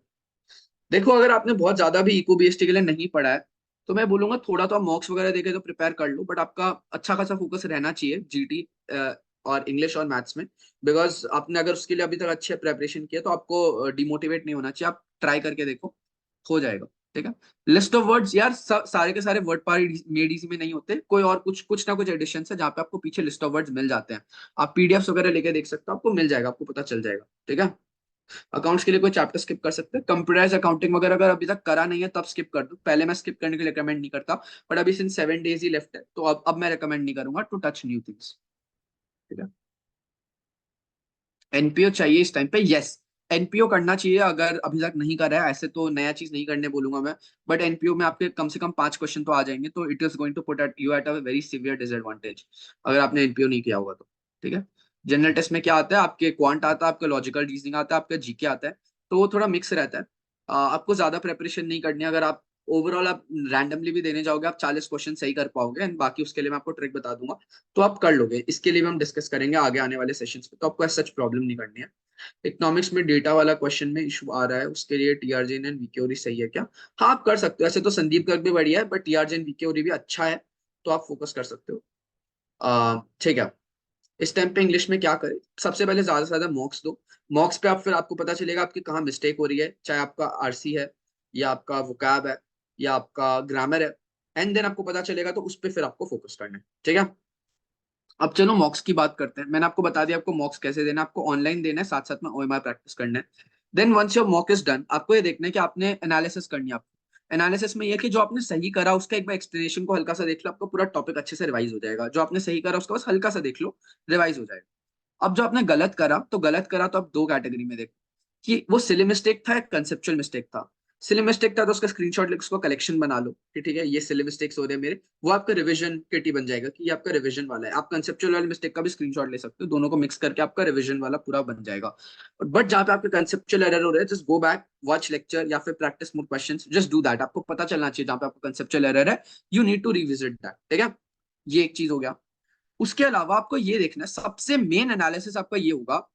देखो अगर आपने बहुत ज्यादा भी eco BST के लिए नहीं पढ़ा है तो मैं बोलूंगा थोड़ा तो आप मॉक्स वगैरह देके तो प्रिपेयर कर लो, बट आपका अच्छा खासा फोकस रहना चाहिए जीटी और इंग्लिश और मैथ्स में, बिकॉज आपने अगर उसके लिए अभी तक अच्छे प्रेपरेशन किया तो आपको डिमोटिवेट नहीं होना चाहिए, आप ट्राई करके देखो, हो जाएगा। ठीक है। लिस्ट ऑफ वर्ड्स यार सारे के सारे वर्ड पार मेड इजी में नहीं होते, कोई और कुछ ना कुछ एडिशन है जहाँ पे आपको पीछे लिस्ट ऑफ वर्ड्स मिल जाते हैं। आप पीडीएफ वगैरह लेके देख सकते हो, आपको मिल जाएगा, आपको पता चल जाएगा। ठीक है। अकाउंट्स के लिए कोई चैप्टर स्किप कर सकते हैं, कंप्यूटराइज अकाउंटिंग वगैरह अगर अभी तक करा नहीं है तब स्किप कर दो, पहले मैं स्किप करने के लिए रिकमेंड नहीं करता, बट अभी सिंस 7 days ही लेफ्ट है तो अब मैं रिकमेंड नहीं करूंगा टू टच न्यू थिंग्स। ठीक है। एनपीओ चाहिए इस टाइम पे, यस। एनपीओ करना चाहिए अगर अभी तक नहीं करा है, ऐसे तो नया चीज नहीं करने बोलूंगा मैं, बट एनपीओ में आपके कम से कम 5 क्वेश्चन तो आ जाएंगे, तो it is going to put at you at a very severe disadvantage अगर आपने एनपीओ नहीं किया होगा तो। ठीक है। जनरल टेस्ट में क्या आता है, आपके क्वांट आता है, आपका लॉजिकल रीजनिंग आता है, आपका जीके आता है, तो वो थोड़ा मिक्स रहता है। आपको ज्यादा प्रेपरेशन नहीं करनी है, अगर आप ओवरऑल आप रैंडमली भी देने जाओगे आप 40 क्वेश्चन सही कर पाओगे, एंड बाकी उसके लिए मैं आपको ट्रिक बता दूंगा, तो आप कर लोगे। इसके लिए भी हम डिस्कस करेंगे आगे आने वाले सेशंस पे, तो आपको सच प्रॉब्लम नहीं करनी है। इकोनॉमिक्स में डेटा वाला क्वेश्चन में इशू आ रहा है, उसके लिए टीआरजेन एंड वीकेओरी सही है क्या? हाँ आप कर सकते हो, ऐसे तो संदीप गर्ग भी बढ़िया है, बट टीआरजेन वीकेओरी भी अच्छा है, तो आप फोकस कर सकते हो। ठीक है। इस टाइम पे इंग्लिश में क्या करें, सबसे पहले ज्यादा से ज्यादा मॉक्स दो। मॉक्स पे आप फिर आपको पता चलेगा आपकी कहाँ मिस्टेक हो रही है, चाहे आपका आरसी है या आपका वोकैब है या आपका ग्रामर है, एंड देन आपको पता चलेगा, तो उस पर फिर आपको फोकस करना है। ठीक है। अब चलो मॉक्स की बात करते हैं, मैंने आपको बता दिया आपको मॉक्स कैसे देना है, आपको ऑनलाइन देना है, साथ साथ में ओएमआर प्रैक्टिस करना है। Then once your mock is done, आपको ये देखना है कि आपने एनालिसिस करनी है। आपको एनालिसिस में ये कि जो आपने सही करा उसका एक बार एक्सप्लेनेशन को हल्का सा देख लो, आपको पूरा टॉपिक अच्छे से रिवाइज हो जाएगा। जो आपने सही करा उसका बस हल्का सा देख लो, रिवाइज हो जाएगा। अब जो आपने गलत करा तो आप दो कैटेगरी में देखो, कि वो सिली मिस्टेक था या कंसेप्चुअल मिस्टेक था। सिली मिस्टेक था तो उसका स्क्रीनशॉट लेके उसको कलेक्शन बना लो कि ठीक है ये सिली मिस्टेक्स हो रहे हैं मेरे, वो आपका रिवीजन किटी बन जाएगा कि ये आपका रिवीजन वाला है। आप कंसेप्चुअल वाले मिस्टेक का भी स्क्रीनशॉट ले सकते हो, दोनों को मिक्स करके आपका रिवीजन वाला पूरा बन जाएगा। बट जहाँ पे आपके कंसेप्चुअल एरर हो रहे हैं, just go back, watch lecture या फिर practice more questions, just do that. आपको पता चलना चाहिए जहाँ पे आपका कंसेप्चुअल एरर है, you need to revisit that. ठीक है। ये एक चीज हो गया। उसके अलावा आपको ये देखना है, सबसे मेन एनालिसिस आपका ये होगा,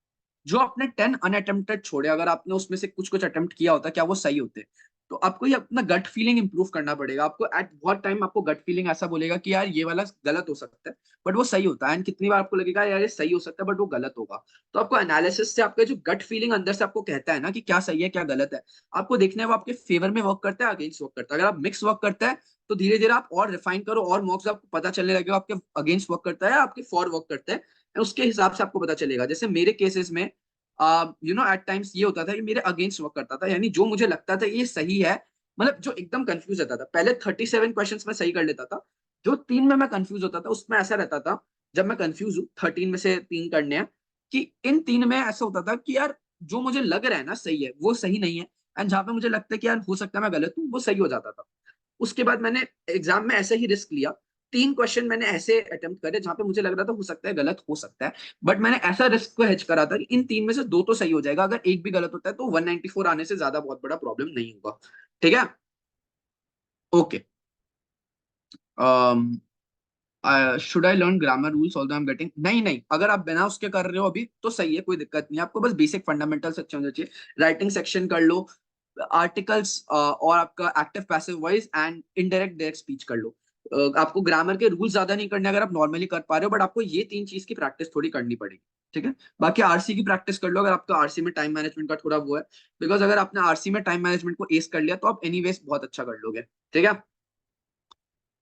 जो आपने 10 अनअटेम्प्टेड छोड़े, अगर आपने उसमें से कुछ कुछ अटेम्प्ट किया होता क्या वो सही होते, तो आपको ये अपना गट फीलिंग इंप्रूव करना पड़ेगा। आपको एट बहुत टाइम आपको गट फीलिंग ऐसा बोलेगा कि यार ये वाला गलत हो सकता है बट वो सही होता है, एंड कितनी बार आपको लगेगा यार ये सही हो सकता है बट वो गलत होगा। तो आपको एनालिसिस से आपका जो गट फीलिंग अंदर से आपको कहता है ना कि क्या सही है क्या गलत है, आपको देखना है वो आपके फेवर में वर्क करता है अगेंस्ट वर्क करता है। अगर आप मिक्स वर्क करता है तो धीरे धीरे आप और रिफाइन करो, और मॉक्स आपको पता चलने लगेगा आपके अगेंस्ट वर्क करता है आपके फॉर वर्क करता है, उसके हिसाब से आपको पता चलेगा। जैसे मेरे केसेस में एट टाइम्स ये होता था कि मेरे अगेंस्ट वर्क करता था, यानी जो मुझे लगता था ये सही है, मतलब जो एकदम कंफ्यूज रहता था। पहले 37 क्वेश्चन में सही कर लेता था, जो 3 में मैं कंफ्यूज होता था उसमें ऐसा रहता था, जब मैं कंफ्यूज हूँ 13 में से 3 करने हैं, कि इन 3 में ऐसा होता था कि यार जो मुझे लग रहा है ना सही है वो सही नहीं है, एंड जहां पे मुझे लगता है कि यार हो सकता है मैं गलत हूँ वो सही हो जाता था। उसके बाद मैंने एग्जाम में ऐसे ही रिस्क लिया, 3 क्वेश्चन मैंने ऐसे अटेम्प्ट करे जहां पे मुझे लग रहा था हो सकता है गलत हो सकता है, बट मैंने ऐसा रिस्क को हेज करा था कि इन 3 में से 2 तो सही हो जाएगा, अगर एक भी गलत होता है तो 194 आने से ज्यादा बहुत बड़ा प्रॉब्लम नहीं होगा। ठीक है। Okay. Should I learn grammar rules although I am getting, नहीं नहीं, अगर आप बिना उसके कर रहे हो अभी तो सही है, कोई दिक्कत नहीं है, आपको बस बेसिक फंडामेंटल्स अच्छे होने चाहिए। राइटिंग सेक्शन कर लो, आर्टिकल्स और आपका active passive voice and indirect direct speech कर लो। आपको ग्रामर के रूल ज्यादा नहीं करने, अगर आप नॉर्मली कर पा रहे हो, बट आपको ये 3 चीज की प्रैक्टिस थोड़ी करनी पड़ेगी। ठीक है। बाकी आरसी की प्रैक्टिस कर लो, अगर आपका आरसी में टाइम मैनेजमेंट का थोड़ा वो है, बिकॉज अगर आपने आरसी में टाइम मैनेजमेंट को एस कर लिया तो आप एनीवेज बहुत अच्छा कर लोगे। ठीक है।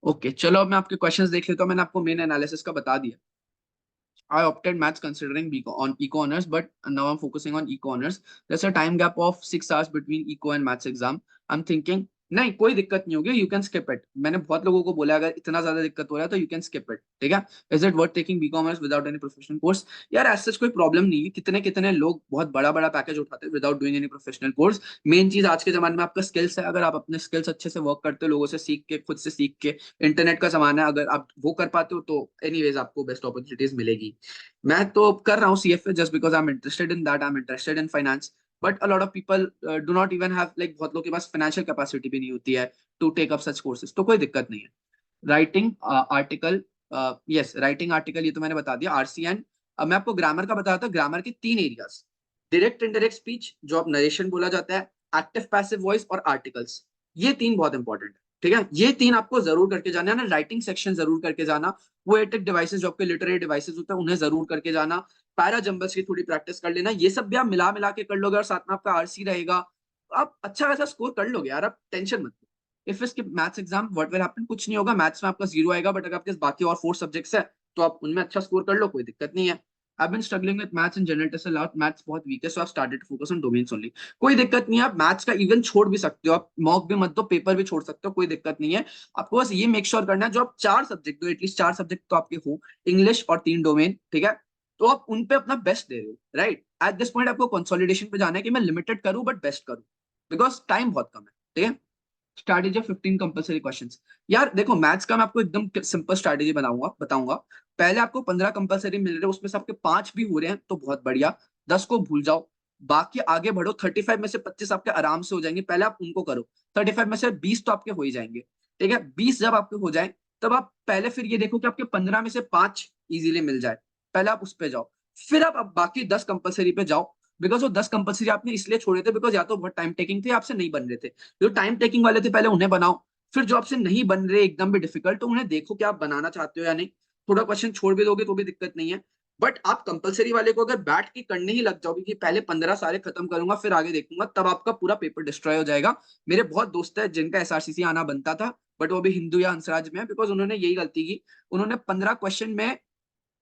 ओके चलो अब मैं आपके क्वेश्चंस देख लेता हूँ, मैंने आपको मेन एनालिसिस का बता दिया। I opted maths considering on eco honors, but now I'm focusing on eco honors. There's a time gap of 6 hours between eco and maths exam. I'm thinking नहीं कोई दिक्कत नहीं होगी, यू कैन स्किप इट। मैंने बहुत लोगों को बोला अगर इतना ज्यादा दिक्कत हो रहा है तो यू कैन स्किप इट। ठीक है। Is it worth taking B commerce without any professional course? यार ऐसा कोई प्रॉब्लम नहीं है, कितने कितने लोग बहुत बड़ा बड़ा पैकेज उठाते हैं without doing any professional course. Main चीज आज के जमाने में आपका स्किल्स है, अगर आप अपने स्किल्स अच्छे से वर्क करते हो, लोगों से सीख के खुद से सीख के, इंटरनेट का जमाना है, अगर आप वो कर पाते हो तो एनीवेज आपको बेस्ट अपॉर्चुनिटीज मिलेगी। मैं तो कर रहा हूँ CFA just because I am interested in that, I am interested in finance, but a lot of people do not even have, like बहुत लोगों के पास फाइनेंशियल कैपेसिटी भी नहीं होती है to take up such courses, तो कोई दिक्कत नहीं है। Writing article, yes writing article ये तो मैंने बता दिया। आरसीएन, अब मैं आपको ग्रामर का बताया था, ग्रामर के 3 एरियाज, डायरेक्ट इनडायरेक्ट स्पीच जो आप नरेशन बोला जाता है, एक्टिव पैसिव वॉइस और आर्टिकल्स, ये 3 बहुत इंपॉर्टेंट है। ठीक है। ये 3 आपको जरूर करके जाना है ना, राइटिंग सेक्शन जरूर करके जाना, वो एटेक डिवाइसेस जो आपके लिटरेरी डिवाइसेस होते हैं उन्हें जरूर करके जाना, पैरा जंबल्स की थोड़ी प्रैक्टिस कर लेना, ये सब भी आप मिला मिला के कर लोगे और साथ में आपका आरसी रहेगा, तो आप अच्छा खासा स्कोर कर लोगे यार, आप टेंशन मत। If you skip maths exam what will happen, कुछ नहीं होगा, मैथ्स में आपका 0 आएगा, बट अगर आपके पास बाकी और 4 सब्जेक्ट्स है तो आप उनमें अच्छा स्कोर कर लो, कोई दिक्कत नहीं है। I've been struggling with maths and general test a lot. Maths बहुत weak है, so I've started to focus on domains only. कोई दिक्कत नहीं है, आप मैथ्स का इवन छोड़ भी सकते हो, आप मॉक भी मत दो, पेपर भी छोड़ सकते हो, कोई दिक्कत नहीं है। आपको बस ये मेक श्योर करना है, जो आप चार सब्जेक्ट दो, एटलीस्ट चार सब्जेक्ट तो आपके हो, इंग्लिश और तीन डोमेन, ठीक है? तो आप उन पे अपना बेस्ट दे रहे हो, राइट? एट दिस पॉइंट आपको कंसोलिडेशन पे जाना है कि मैं लिमिटेड करूं बट बेस्ट करूं, बिकॉज टाइम बहुत कम है, ठीक है? Strategy of 15 compulsory questions. यार देखो, मैथ्स का मैं आपको एकदम सिंपल स्ट्रैटेजी बताऊंगा। पहले आपको 15 कंपलसरी मिल रहे हैं, उसमें से आपके 5 भी हो रहे हैं तो बहुत बढ़िया, 10 को भूल जाओ, बाकी आगे बढ़ो। 35 में से 25 आपके आराम से हो जाएंगे, पहले आप उनको करो। 35 में से 20 तो आपके हो ही जाएंगे, ठीक है? 20 जब आपके हो जाए, तब आप पहले फिर ये देखो कि आपके 15 में से 5 इजीली मिल जाए, पहले आप उस पे जाओ। फिर आप बाकी 10 कंपलसरी पे जाओ, बिकॉज वो 10 कंपलसरी आपने इसलिए छोड़े थे बिकॉज या तो बहुत टाइम टेकिंग थे, आपसे नहीं बन रहे थे। जो टाइम टेकिंग वाले थे पहले उन्हें बनाओ, फिर जो आपसे नहीं बन रहे एकदम भी डिफिकल्ट, तो उन्हें देखो कि आप बनाना चाहते हो या नहीं। थोड़ा क्वेश्चन छोड़ भी दोगे तो भी दिक्कत नहीं है, बट आप कंपलसरी वाले को अगर बैठ के करने ही लग जाओगे कि पहले 15 सारे खत्म करूंगा फिर आगे देखूंगा, तब आपका पूरा पेपर डिस्ट्रॉय हो जाएगा। मेरे बहुत दोस्त है जिनका एसआरसीसी आना बनता था, बट वो भी हिंदू या हंसराज में है, बिकॉज उन्होंने यही गलती की। उन्होंने 15 क्वेश्चन में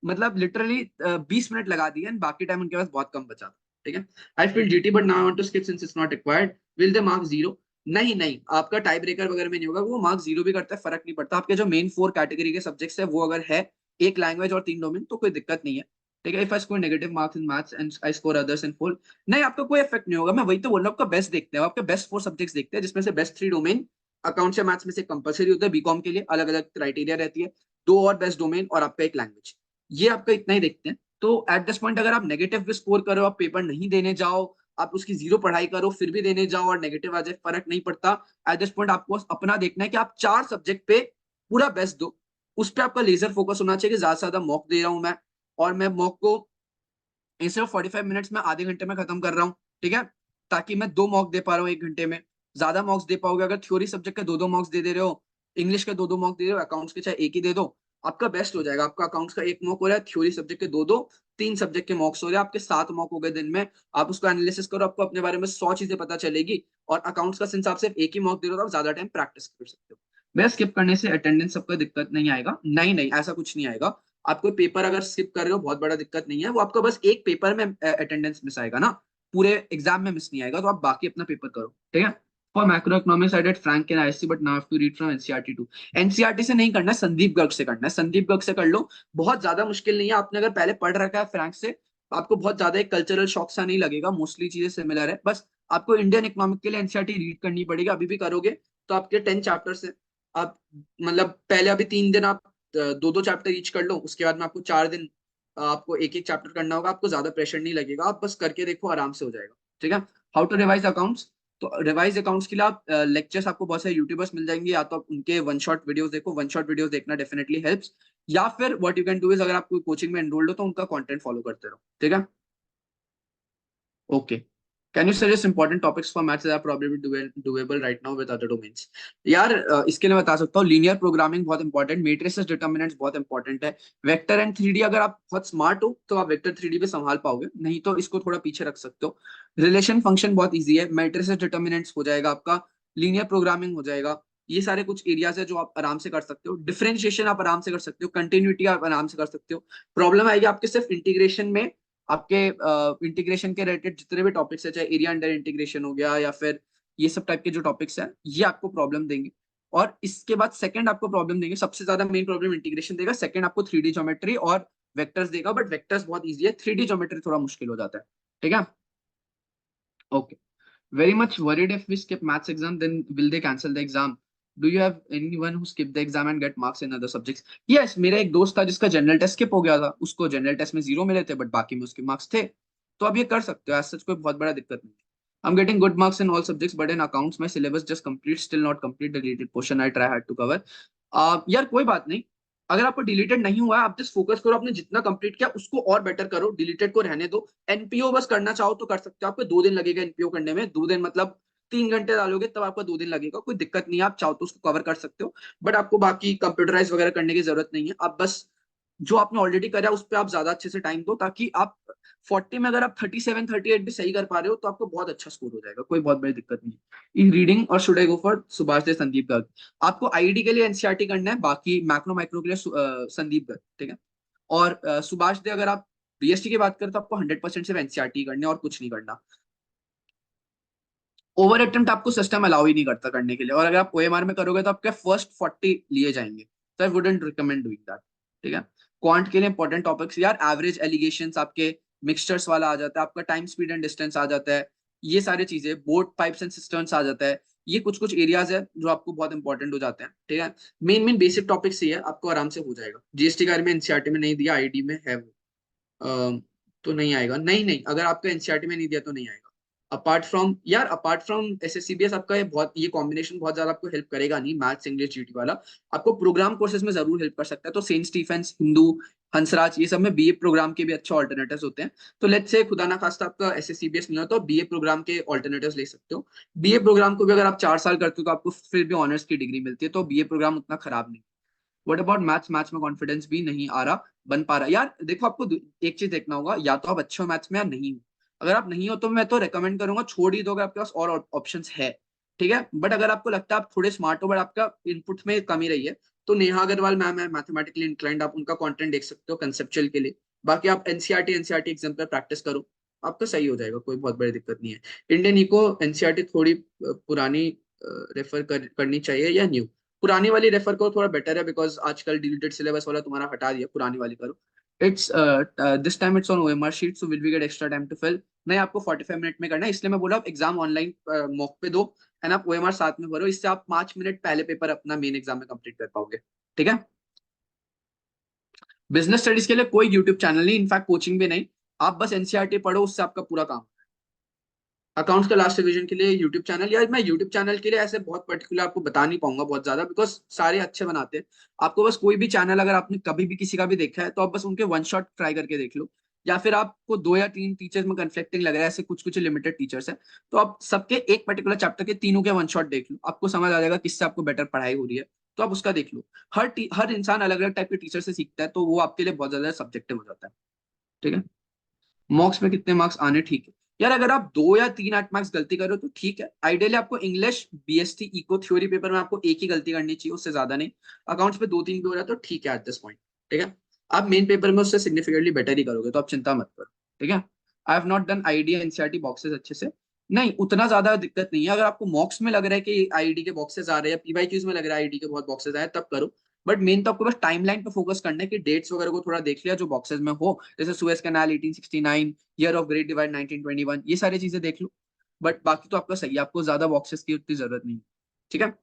मतलब लिटरली 20 मिनट लगा दिए and बाकी टाइम उनके पास बहुत कम बचा था, ठीक है? I feel GT but now I want to skip since it's not required, will they mark zero? नहीं नहीं, आपका टाई ब्रेकर वगैरह में नहीं होगा, वो मार्क जीरो भी करता है, फर्क नहीं पड़ता। आपके जो मेन 4 कैटेगरी के सब्जेक्ट्स है वो अगर है, एक लैंग्वेज और 3 डोमेन, तो कोई दिक्कत नहीं है, ठीक है? If I score negative marks in maths and I score others in full, नहीं, आपका कोई इफेक्ट नहीं होगा। मैं वही तो बोल रहा हूँ, आपका बेस्ट देखते हैं, आपके बेस्ट 4 सब्जेक्ट्स देखते हैं, जिसमें से बेस्ट 3 डोमेन अकाउंट्स या मैथ्स में से कंपलसरी होता है, बीकॉम के लिए अलग अलग क्राइटेरिया रहती है, 2 और बेस्ट डोमेन और आपका एक लैंग्वेज, ये आपका इतना ही देखते हैं। तो एट दिस पॉइंट अगर आप नेगेटिव भी स्कोर करो, आप पेपर नहीं देने जाओ, आप उसकी जीरो पढ़ाई करो फिर भी देने जाओ और नेगेटिव आ जाए, फर्क नहीं पड़ता। एट दिस पॉइंट आपको अपना देखना है कि आप चार सब्जेक्ट पे पूरा बेस्ट दो, उस पर आपका लेजर फोकस होना चाहिए कि ज्यादा से ज्यादा मॉक दे रहा हूं मैं, और मैं मॉक को इंस्टेड ऑफ 45 मिनट्स में आधे घंटे में खत्म कर रहा हूँ, ठीक है? ताकि मैं 2 मॉक दे पा रहा हूँ 1 घंटे में। ज्यादा मॉक्स दे पाओगे अगर थ्योरी सब्जेक्ट के 2-2 मॉक्स दे रहे हो, इंग्लिश के 2-2 मॉक दे रहे हो, अकाउंट्स के चाहे एक ही दे दो, आपका बेस्ट हो जाएगा। आपका अकाउंट्स का 1 मॉक हो रहा है, थ्योरी सब्जेक्ट के 2-2, 3 सब्जेक्ट के मॉक्स हो रहे हैं, आपके 7 मॉक हो गए दिन में। आप उसको एनालिसिस करो, आपको अपने बारे में 100 चीजें पता चलेगी। और अकाउंट्स का सिंस आप सिर्फ एक ही मॉक दे रहे हो तो आप ज्यादा टाइम प्रैक्टिस कर सकते हो। मैं स्किप करने से अटेंडेंस सबका दिक्कत नहीं आएगा, नहीं नहीं, ऐसा कुछ नहीं आएगा। आप कोई पेपर अगर स्किप कर रहे हो बहुत बड़ा दिक्कत नहीं है, वो आपका बस एक पेपर में अटेंडेंस मिस आएगा ना, पूरे एग्जाम में मिस नहीं आएगा, तो आप बाकी अपना पेपर करो, ठीक है? For macroeconomics I did Frank and IC but now have to read from NCERT too. NCERT से नहीं करना है, संदीप गर्ग से करना है, संदीप गर्ग से कर लो, बहुत ज्यादा मुश्किल नहीं है। आपने अगर पहले पढ़ रखा है फ्रैंक से, आपको बहुत ज्यादा एक कल्चरल शॉक सा नहीं लगेगा, मोस्टली चीजें सिमिलर है। बस आपको इंडियन इकोनॉमिक के लिए एनसीईआरटी रीड करनी पड़ेगी, अभी भी करोगे तो आपके 10 चैप्टर्स है। आप मतलब पहले अभी 3 दिन आप 2-2 चैप्टर ईच कर लो, उसके बाद में आपको 4 दिन आपको एक एक चैप्टर करना होगा, आपको ज्यादा प्रेशर नहीं लगेगा, आप बस करके देखो, आराम से हो जाएगा, ठीक है? How to revise accounts? तो रिवाइज अकाउंट्स के लिए आप लेक्चर्स, आपको बहुत सारे यूट्यूबर्स मिल जाएंगे, या तो आप उनके वन शॉट वीडियोस देखो, वन शॉट वीडियोस देखना डेफिनेटली हेल्प्स। या फिर what you can do is, अगर आप कोई कोचिंग में एनरोल्ड हो तो उनका कंटेंट फॉलो करते रहो, ठीक है? Okay, can you suggest important topics for maths that are probably doable right now with other domains? यार इसके लिए बता सकता हूँ, लीनियर प्रोग्रामिंग बहुत इंपॉर्टेंट, मैट्रिसेस डिटर्मिनेंट्स बहुत इंपॉर्टेंट है, वेक्टर एंड 3D, अगर आप बहुत स्मार्ट हो तो आप वेक्टर 3D पे संभाल पाओगे, नहीं तो इसको थोड़ा पीछे रख सकते हो। रिलेशन फंक्शन बहुत ईजी है, मैट्रिसेस डिटर्मिनेंट्स हो जाएगा आपका, लीनियर प्रोग्रामिंग हो जाएगा। ये सारे कुछ एरियाज है जो आप आराम से कर सकते हो। डिफरेंशिएशन आप आराम से कर सकते हो, कंटिन्यूटी आप आराम से कर सकते हो। प्रॉब्लम आएगी आपके सिर्फ इंटीग्रेशन में, आपके इंटीग्रेशन के रिलेटेड जितने भी टॉपिक्स है, चाहे एरिया अंडर इंटीग्रेशन हो गया या फिर ये सब टाइप के जो टॉपिक्स है, ये आपको प्रॉब्लम देंगे। और इसके बाद सेकंड आपको प्रॉब्लम देंगे, सबसे ज्यादा मेन प्रॉब्लम इंटीग्रेशन देगा, सेकंड आपको 3D ज्योमेट्री और वेक्टर्स देगा, बट वेक्टर्स बहुत ईजी है, 3D ज्योमेट्री थोड़ा मुश्किल हो जाता है, ठीक है? Okay, very much worried if we skip maths exam, then will they cancel the exam? Do you have anyone who skipped the exam and get marks in other subjects? Yes, मेरा एक दोस्त था जिसका जनरल टेस्ट स्किप हो गया था, उसको general test में 0 मिले थे बट बाकी में उसके मार्क्स थे। तो अब ये कर सकते हो, ऐसा कोई बहुत बड़ा दिक्कत नहीं है। I'm getting good marks in all subjects, but in accounts my syllabus just complete, still not complete the deleted portion I try hard to cover. यार कोई बात नहीं, अगर आपको डिलीटेड नहीं हुआ, आप जस्ट फोकस करो, आपने जितना कंप्लीट किया उसको और बेटर करो, डिलीटेड को रहने दो। एनपीओ बस करना चाहो तो कर सकते हो, आपको 2 दिन लगेगा एनपीओ करने में, 2 दिन मतलब 3 घंटे डालोगे तब आपको 2 दिन लगेगा, कोई दिक्कत नहीं है, आप चाहो तो उसको कवर कर सकते हो। बट आपको बाकी कंप्यूटराइज वगैरह करने की जरूरत नहीं है, आप बस जो आपने ऑलरेडी करा उस पर आप ज्यादा अच्छे से टाइम दो, ताकि आप 40 में अगर आप 37-38 भी सही कर पा रहे हो तो आपको बहुत अच्छा स्कोर हो जाएगा, कोई बहुत बड़ी दिक्कत नहीं है। रीडिंग और should I go for Subhash Dey Sandeep Garg? आपको आईडी के लिए एनसीईआरटी करना है, बाकी मैक्रो माइक्रो के लिए संदीप गर्ग, ठीक है? और सुभाष दे अगर आप बीएसटी की बात करें तो आपको 100% सिर्फ एनसीईआरटी करनी है और कुछ नहीं करना। ओवर अटेम्प्ट आपको सिस्टम अलाउ ही नहीं करता करने के लिए, और अगर आप ओएमआर में करोगे तो आपके फर्स्ट 40 लिए जाएंगे, तो I wouldn't recommend doing that. ठीक है। क्वांट के लिए इंपॉर्टेंट टॉपिक्स यार, एवरेज एलिगेशंस आपके, मिक्सचर्स वाला आ जाता है आपका, टाइम स्पीड एंड डिस्टेंस आ जाता है, ये सारी चीजें, बोर्ड पाइप्स एंड सिस्टम्स आ जाता है। ये कुछ कुछ एरियाज है जो आपको बहुत इंपॉर्टेंट हो जाते हैं। ठीक है। मेन मेन बेसिक टॉपिक्स ये है, आपको आराम से हो जाएगा। जीएसटी का में एनसीईआरटी में नहीं दिया, आईडी में है वो। तो नहीं आएगा, नहीं नहीं, अगर आपको एनसीईआरटी में नहीं दिया तो नहीं आएगा। अपार्ट फ्रॉम यार, अपार्ट फ्रॉम एसएससीबीएस आपका ये बहुत, ये कॉम्बिनेशन बहुत ज्यादा आपको हेल्प करेगा नहीं, मैथ्स इंग्लिश जीटी वाला। आपको प्रोग्राम कोर्सेज में जरूर हेल्प कर सकता है, तो सेंट स्टीफेंस, हिंदू, हंसराज, ये सब में बीए प्रोग्राम के भी अच्छे ऑल्टरनेटिव्स होते हैं। तो लेट्स से खुदा ना खास्ता आपका एसएससीबीएस नहीं होता तो बीए प्रोग्राम के ऑल्टरनेटिव्स ले सकते हो। बीए प्रोग्राम को भी अगर आप 4 साल करते हो तो आपको फिर भी ऑनर्स की डिग्री मिलती है, तो बीए प्रोग्राम उतना खराब नहीं। What about maths? मैथ्स में कॉन्फिडेंस भी नहीं आ रहा, बन पा रहा यार। देखो आपको एक चीज देखना होगा, या तो आप अच्छे हो मैथ्स में या नहीं हो। अगर आप नहीं हो तो मैं तो रेकमेंड करूंगा छोड़ ही दो, अगर आपके पास और ऑप्शंस है। ठीक है। बट अगर आपको लगता है आप थोड़े स्मार्ट हो बट आपका इनपुट में कमी रही है, तो नेहा अग्रवाल मैम है मैथमेटिकली इंक्लाइंड, आप उनका कंटेंट देख सकते हो कंसेप्चुअल के लिए। बाकी आप एनसीईआरटी एग्जाम पर प्रैक्टिस करो, आपका सही हो जाएगा, कोई बहुत बड़ी दिक्कत नहीं है। इंडियन इको एनसीईआरटी थोड़ी पुरानी रेफर करनी चाहिए या न्यू? पुरानी वाली रेफर करो, थोड़ा बेटर है, बिकॉज आजकल डिलीटेड सिलेबस वाला तुम्हारा हटा दिया, पुरानी वाली करो। It's this time it's on OMR sheet, so will we get extra time to fill. नहीं, आपको 45 मिनट में करना है, इसलिए मैं बोला आप एग्जाम ऑनलाइन मॉक पे दो, एंड आप ओएमआर साथ में भरो, इससे आप 5 मिनट पहले पेपर अपना मेन एग्जाम में कंप्लीट कर पाओगे। ठीक है। बिजनेस स्टडीज के लिए कोई यूट्यूब चैनल नहीं, इनफैक्ट कोचिंग भी नहीं। आप बस एनसीईआरटी पढ़ो, उससे आपका पूरा काम। अकाउंट्स का लास्ट रिवीजन के लिए यूट्यूब चैनल, यार मैं यूट्यूब चैनल के लिए ऐसे बहुत पर्टिकुलर आपको बता नहीं पाऊंगा बहुत ज्यादा, बिकॉज सारे अच्छे बनाते हैं। आपको बस कोई भी चैनल अगर आपने कभी भी किसी का भी देखा है तो आप बस उनके वन शॉट ट्राई करके देख लो, या फिर आपको 2 या 3 टीचर्स में कंफ्लिक्टिंग लग रहा है, ऐसे कुछ कुछ लिमिटेड टीचर्स है, तो आप सबके एक पर्टिकुलर चैप्टर के तीनों के वन शॉट देख लो, आपको समझ आ जाएगा किससे आपको बेटर पढ़ाई हो रही है, तो आप उसका देख लो। हर इंसान अलग अलग टाइप के टीचर से सीखता है, तो वो आपके लिए बहुत ज्यादा सब्जेक्टिव हो जाता है। ठीक है। मॉक्स में कितने मार्क्स आने ठीक है? यार अगर आप 2 या 3 8 मार्क्स गलती करो तो ठीक है। आइडियली आपको English, BST, eco, theory paper में आपको एक ही गलती करनी चाहिए, उससे ज्यादा नहीं। अकाउंट्स पे 2 3 भी हो रहा है तो ठीक है एट दिस पॉइंट। ठीक है। आप मेन पेपर में उससे सिग्निफिकेंटली बेटर ही करोगे, तो आप चिंता मत करो। ठीक है। I have not done ID NCERT boxes अच्छे से। नहीं, उतना ज्यादा दिक्कत नहीं है। अगर आपको मॉक्स में लग रहा है कि आईडी के बॉक्सेस आ रहे हैं, पीवाईक्यूज में लग रहा है आईडी के बहुत बॉक्सेस आए, तब करो। बट मेन तो आपको बस टाइमलाइन पे फोकस करना है कि डेट्स वगैरह को थोड़ा देख लिया जो बॉक्सेस में हो, जैसे Suez canal 1869, year of great divide 1921, ये सारी चीजें देख लो। बट बाकी तो आपका सही है, आपको ज्यादा बॉक्सेस की उतनी जरूरत नहीं है। ठीक है।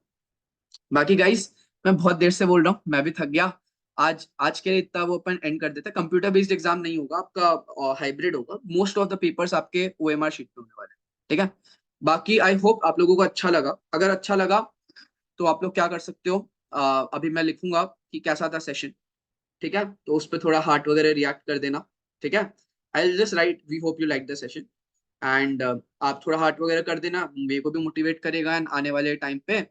बाकी गाइस, मैं बहुत देर से बोल रहा हूँ, मैं भी थक गया। आज आज के लिए इतना वो अपन एंड कर देते हैं। कंप्यूटर बेस्ड एग्जाम नहीं होगा आपका, हाइब्रिड होगा। मोस्ट ऑफ द पेपर्स आपके ओएमआर शीट पे होने वाले हैं। ठीक है। बाकी आई होप आप लोगों को अच्छा लगा। अगर अच्छा लगा तो आप लोग क्या कर सकते हो, अभी मैं लिखूंगा कि कैसा था सेशन। ठीक है। तो उस पर थोड़ा हार्ट वगैरह रिएक्ट कर देना। ठीक है। I just write we hope you like the session, and आप थोड़ा हार्ट वगैरह कर देना, मेरे को भी मोटिवेट करेगा, एंड आने वाले टाइम पे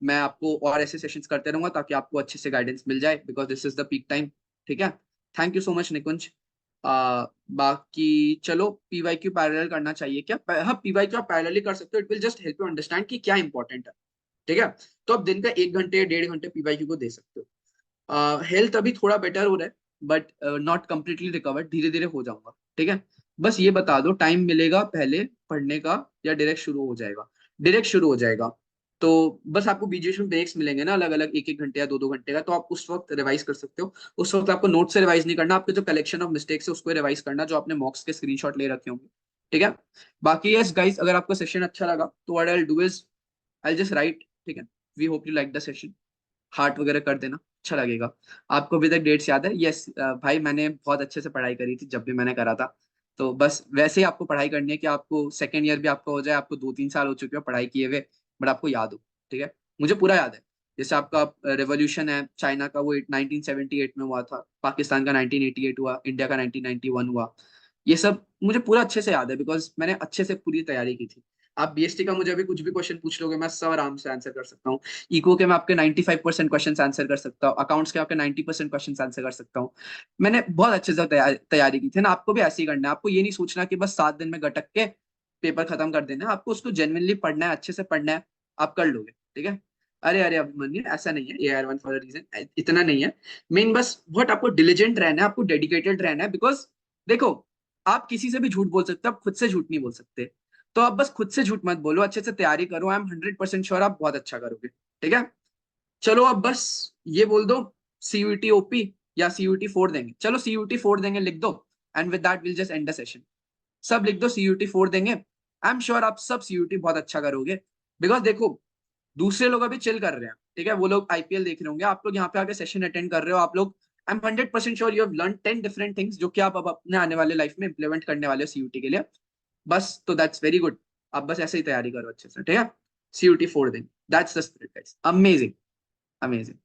मैं आपको और ऐसे सेशंस करते रहूंगा ताकि आपको अच्छे से गाइडेंस मिल जाए, because this is the peak time. ठीक है। थैंक यू सो मच निकुंज। बाकी चलो, पीवाईक्यू पैरेलल करना चाहिए क्या? हाँ, पीवाईक्यू आप पैरेलली कर सकते हो, it will just help you understand कि क्या इंपॉर्टेंट है। ठीक है। तो आप दिन का 1 घंटे 1.5 घंटे पीवाईक्यू को दे सकते हो। हेल्थ अभी थोड़ा बेटर हो रहा है, बट नॉट कम्प्लीटली रिकवर्ड, धीरे धीरे हो जाऊंगा। ठीक है। बस ये बता दो, टाइम मिलेगा पहले पढ़ने का या डायरेक्ट शुरू हो जाएगा? डायरेक्ट शुरू हो जाएगा। तो बस आपको बीच बीच में ब्रेक्स मिलेंगे ना, अलग अलग 1 1 घंटे या 2 2 घंटे का, तो आप उस वक्त रिवाइज कर सकते हो। उस वक्त आपको नोट से रिवाइज नहीं करना, आपके जो कलेक्शन ऑफ मिस्टेक्स है उसको रिवाइज करना, जो आपने मॉक्स के स्क्रीनशॉट ले रखे होंगे। ठीक है। बाकी यस गाइस, अगर आपको सेशन अच्छा लगा तो what I will do is I just write, ठीक है, we hope you like the session, heart वगैरह कर देना, अच्छा लगेगा। आपको अभी तक डेट्स याद है? यस भाई, मैंने बहुत अच्छे से पढ़ाई करी थी जब भी मैंने करा था। तो बस वैसे ही आपको पढ़ाई करनी है कि आपको सेकेंड ईयर भी आपका हो जाए, आपको 2 3 साल हो चुके हो पढ़ाई किए हुए, बट आपको याद हो। ठीक है। मुझे पूरा याद है। जैसे आपका रेवोल्यूशन है चाइना का, वो 1978 में हुआ था, पाकिस्तान का 1988 हुआ, इंडिया का 1991 हुआ। ये सब मुझे पूरा अच्छे से याद है, बिकॉज मैंने अच्छे से पूरी तैयारी की थी। आप बीएसटी का मुझे अभी कुछ भी क्वेश्चन पूछ लोगे, मैं सब आराम से आंसर कर सकता हूँ। इको के मैं आपके 95% क्वेश्चन आंसर कर सकता हूँ, अकाउंट्स के आपके 90% क्वेश्चन आंसर कर सकता हूँ। मैंने बहुत अच्छे से तैयारी की थी ना। आपको भी ऐसे ही करना है, आपको ये नहीं सोचना कि बस 7 दिन में गटक के पेपर खत्म कर देना है, आपको उसको जेन्युइनली पढ़ना है, अच्छे से पढ़ना है, आप कर लोगे। ठीक है। अरे अरे अभिमन्यु, ऐसा नहीं है, AR1 फॉर अ रीजन, इतना नहीं है। मेन बस बहुत आपको डिलीजेंट रहना है, आपको डेडिकेटेड रहना है, बिकॉज देखो, आप किसी से भी झूठ बोल सकते हो, आप खुद से झूठ नहीं बोल सकते। तो आप बस खुद से झूठ मत बोलो, अच्छे से तैयारी करो, आई एम 100% श्योर आप बहुत अच्छा करोगे। ठीक है, चलो अब बस ये बोल दो, सीयूटी ओपी या सीयूटी 4 देंगे। चलो सीयूटी 4 देंगे लिख दो, and with that will just and the session. सब लिख दो सीयूटी 4 देंगे। आई एम श्योर आप सब सीयूटी बहुत अच्छा करोगे। बिकॉज देखो, दूसरे लोग अभी चिल कर रहे हैं, ठीक है, वो लोग आईपीएल देख रहे होंगे, आप लोग यहाँ पे आके सेशन अटेंड कर रहे हो, आप लोग, I am 100% sure you have learn 10 different things जो कि आप अब अपने आने वाले लाइफ में इंप्लीमेंट करने वाले हो सीयूटी के लिए। बस तो दैट्स वेरी गुड। आप बस ऐसे ही तैयारी करो अच्छे से, ठीक है। सीयूटी 4 देंगे, that's the spirit guys. Amazing, amazing.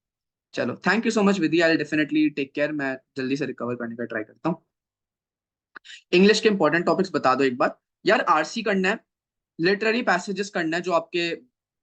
चलो थैंक यू सो मच विदी, आई डेफिनेटली टेक केयर। मैं जल्दी से रिकवर करने का ट्राई करता हूँ। इंग्लिश के इंपॉर्टेंट टॉपिक्स बता दो एक बार। यार आरसी करना है, लिटरेरी पैसेजेस करना है जो आपके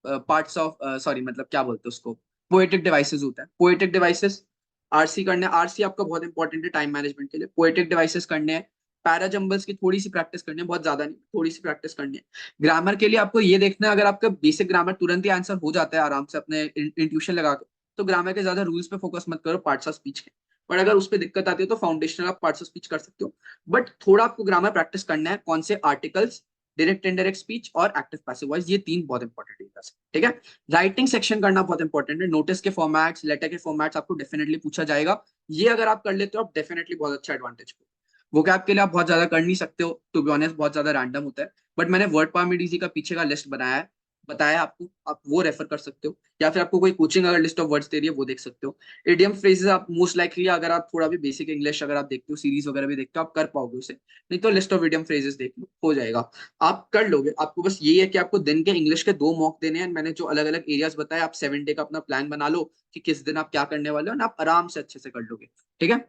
पार्ट्स ऑफ, सॉरी मतलब क्या बोलते हैं उसको, पोएटिक डिवाइसेस होता है, पोएटिक डिवाइसेस। आरसी करना है, आरसी आपका बहुत इंपॉर्टेंट है टाइम मैनेजमेंट के लिए। पोएटिक डिवाइसेस करने हैं, पैराजम्बल्स की थोड़ी सी प्रैक्टिस करनी है, बहुत ज्यादा नहीं, थोड़ी सी प्रैक्टिस करनी है। ग्रामर के लिए आपको ये देखना है, अगर आपका बेसिक ग्रामर तुरंत ही आंसर हो जाता है आराम से अपने इंट्यूशन लगा के, तो ग्रामर के ज्यादा रूल्स पे फोकस मत करो, पार्ट्स ऑफ स्पीच के। पर अगर उस पर दिक्कत आती है तो फाउंडेशनल आप पार्ट्स ऑफ स्पीच कर सकते हो। बट थोड़ा आपको ग्रामर प्रैक्टिस करना है, कौन से आर्टिकल्स, डायरेक्ट इनडायरेक्ट स्पीच और एक्टिव पैसिव वॉइस, ये तीन बहुत इंपॉर्टेंट है। ठीक है, राइटिंग सेक्शन करना बहुत इंपॉर्टेंट है, नोटिस के फॉर्मेट्स, लेटर के फॉर्मेट्स आपको डेफिनेटली पूछा जाएगा। ये अगर आप कर लेते हो आप डेफिनेटली बहुत अच्छा एडवांटेज हो। वो कैप के लिए आप बहुत ज्यादा कर नहीं सकते हो, टू बी ऑनेस्ट बहुत ज्यादा रैंडम होता है। बट मैंने वर्ड पामिडीजी का पीछे का लिस्ट बनाया है, बताया आपको, आप वो रेफर कर सकते हो, या फिर आपको कोई कोचिंग अगर लिस्ट ऑफ वर्ड्स दे रही है वो देख सकते हो। इडियम फ्रेजेस आप मोस्ट लाइकली, अगर आप थोड़ा भी बेसिक इंग्लिश अगर आप देखते हो, सीरीज वगैरह भी देखते हो, आप कर पाओगे उसे। नहीं तो लिस्ट ऑफ इडियम फ्रेजेस देख लो, हो जाएगा, आप कर लोगे। आपको बस यही है कि आपको दिन के इंग्लिश के 2 मॉक देने हैं। मैंने जो अलग अलग एरियाज बताए, आप 7 डे का अपना प्लान बना लो कि किस दिन आप क्या करने वाले हो, ना आप आराम से अच्छे से कर लोगे। ठीक है,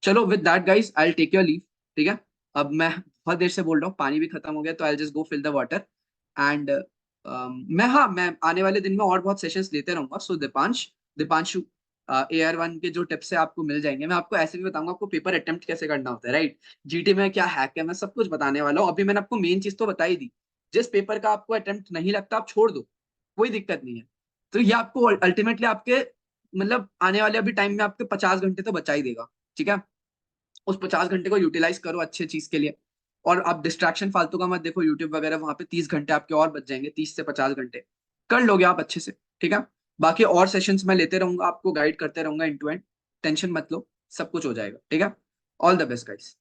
चलो with that guys I take your leave. ठीक है, अब मैं बहुत देर से बोल रहा हूँ, पानी भी खत्म हो गया, तो I just go fill the water. And मैं, हाँ, मैं आने वाले दिन में और बहुत सेशंस लेते रहूंगा। सो दीपांशु, AR1 के जो टिप्स है आपको मिल जाएंगे। मैं आपको ऐसे भी बताऊंगा आपको पेपर अटेम्प्ट कैसे करना होता है, राइट, जीटी में क्या हैक है, मैं सब कुछ बताने वाला हूँ। अभी मैंने आपको मेन चीज तो बताई दी, जिस पेपर का आपको अटेम्प्ट नहीं लगता आप छोड़ दो, कोई दिक्कत नहीं है। तो ये आपको अल्टीमेटली आपके मतलब आने वाले अभी टाइम में आपके 50 घंटे तो बचा ही देगा। ठीक है, उस 50 घंटे को यूटिलाइज करो अच्छे चीज के लिए। और आप डिस्ट्रैक्शन फालतू का मत देखो, यूट्यूब वगैरह, वहां पे 30 घंटे आपके और बच जाएंगे, 30 से 50 घंटे कर लोगे आप अच्छे से। ठीक है, बाकी और सेशंस मैं लेते रहूंगा, आपको गाइड करते रहूंगा इन टू एंड, टेंशन मत लो, सब कुछ हो जाएगा। ठीक है, ऑल द बेस्ट गाइस।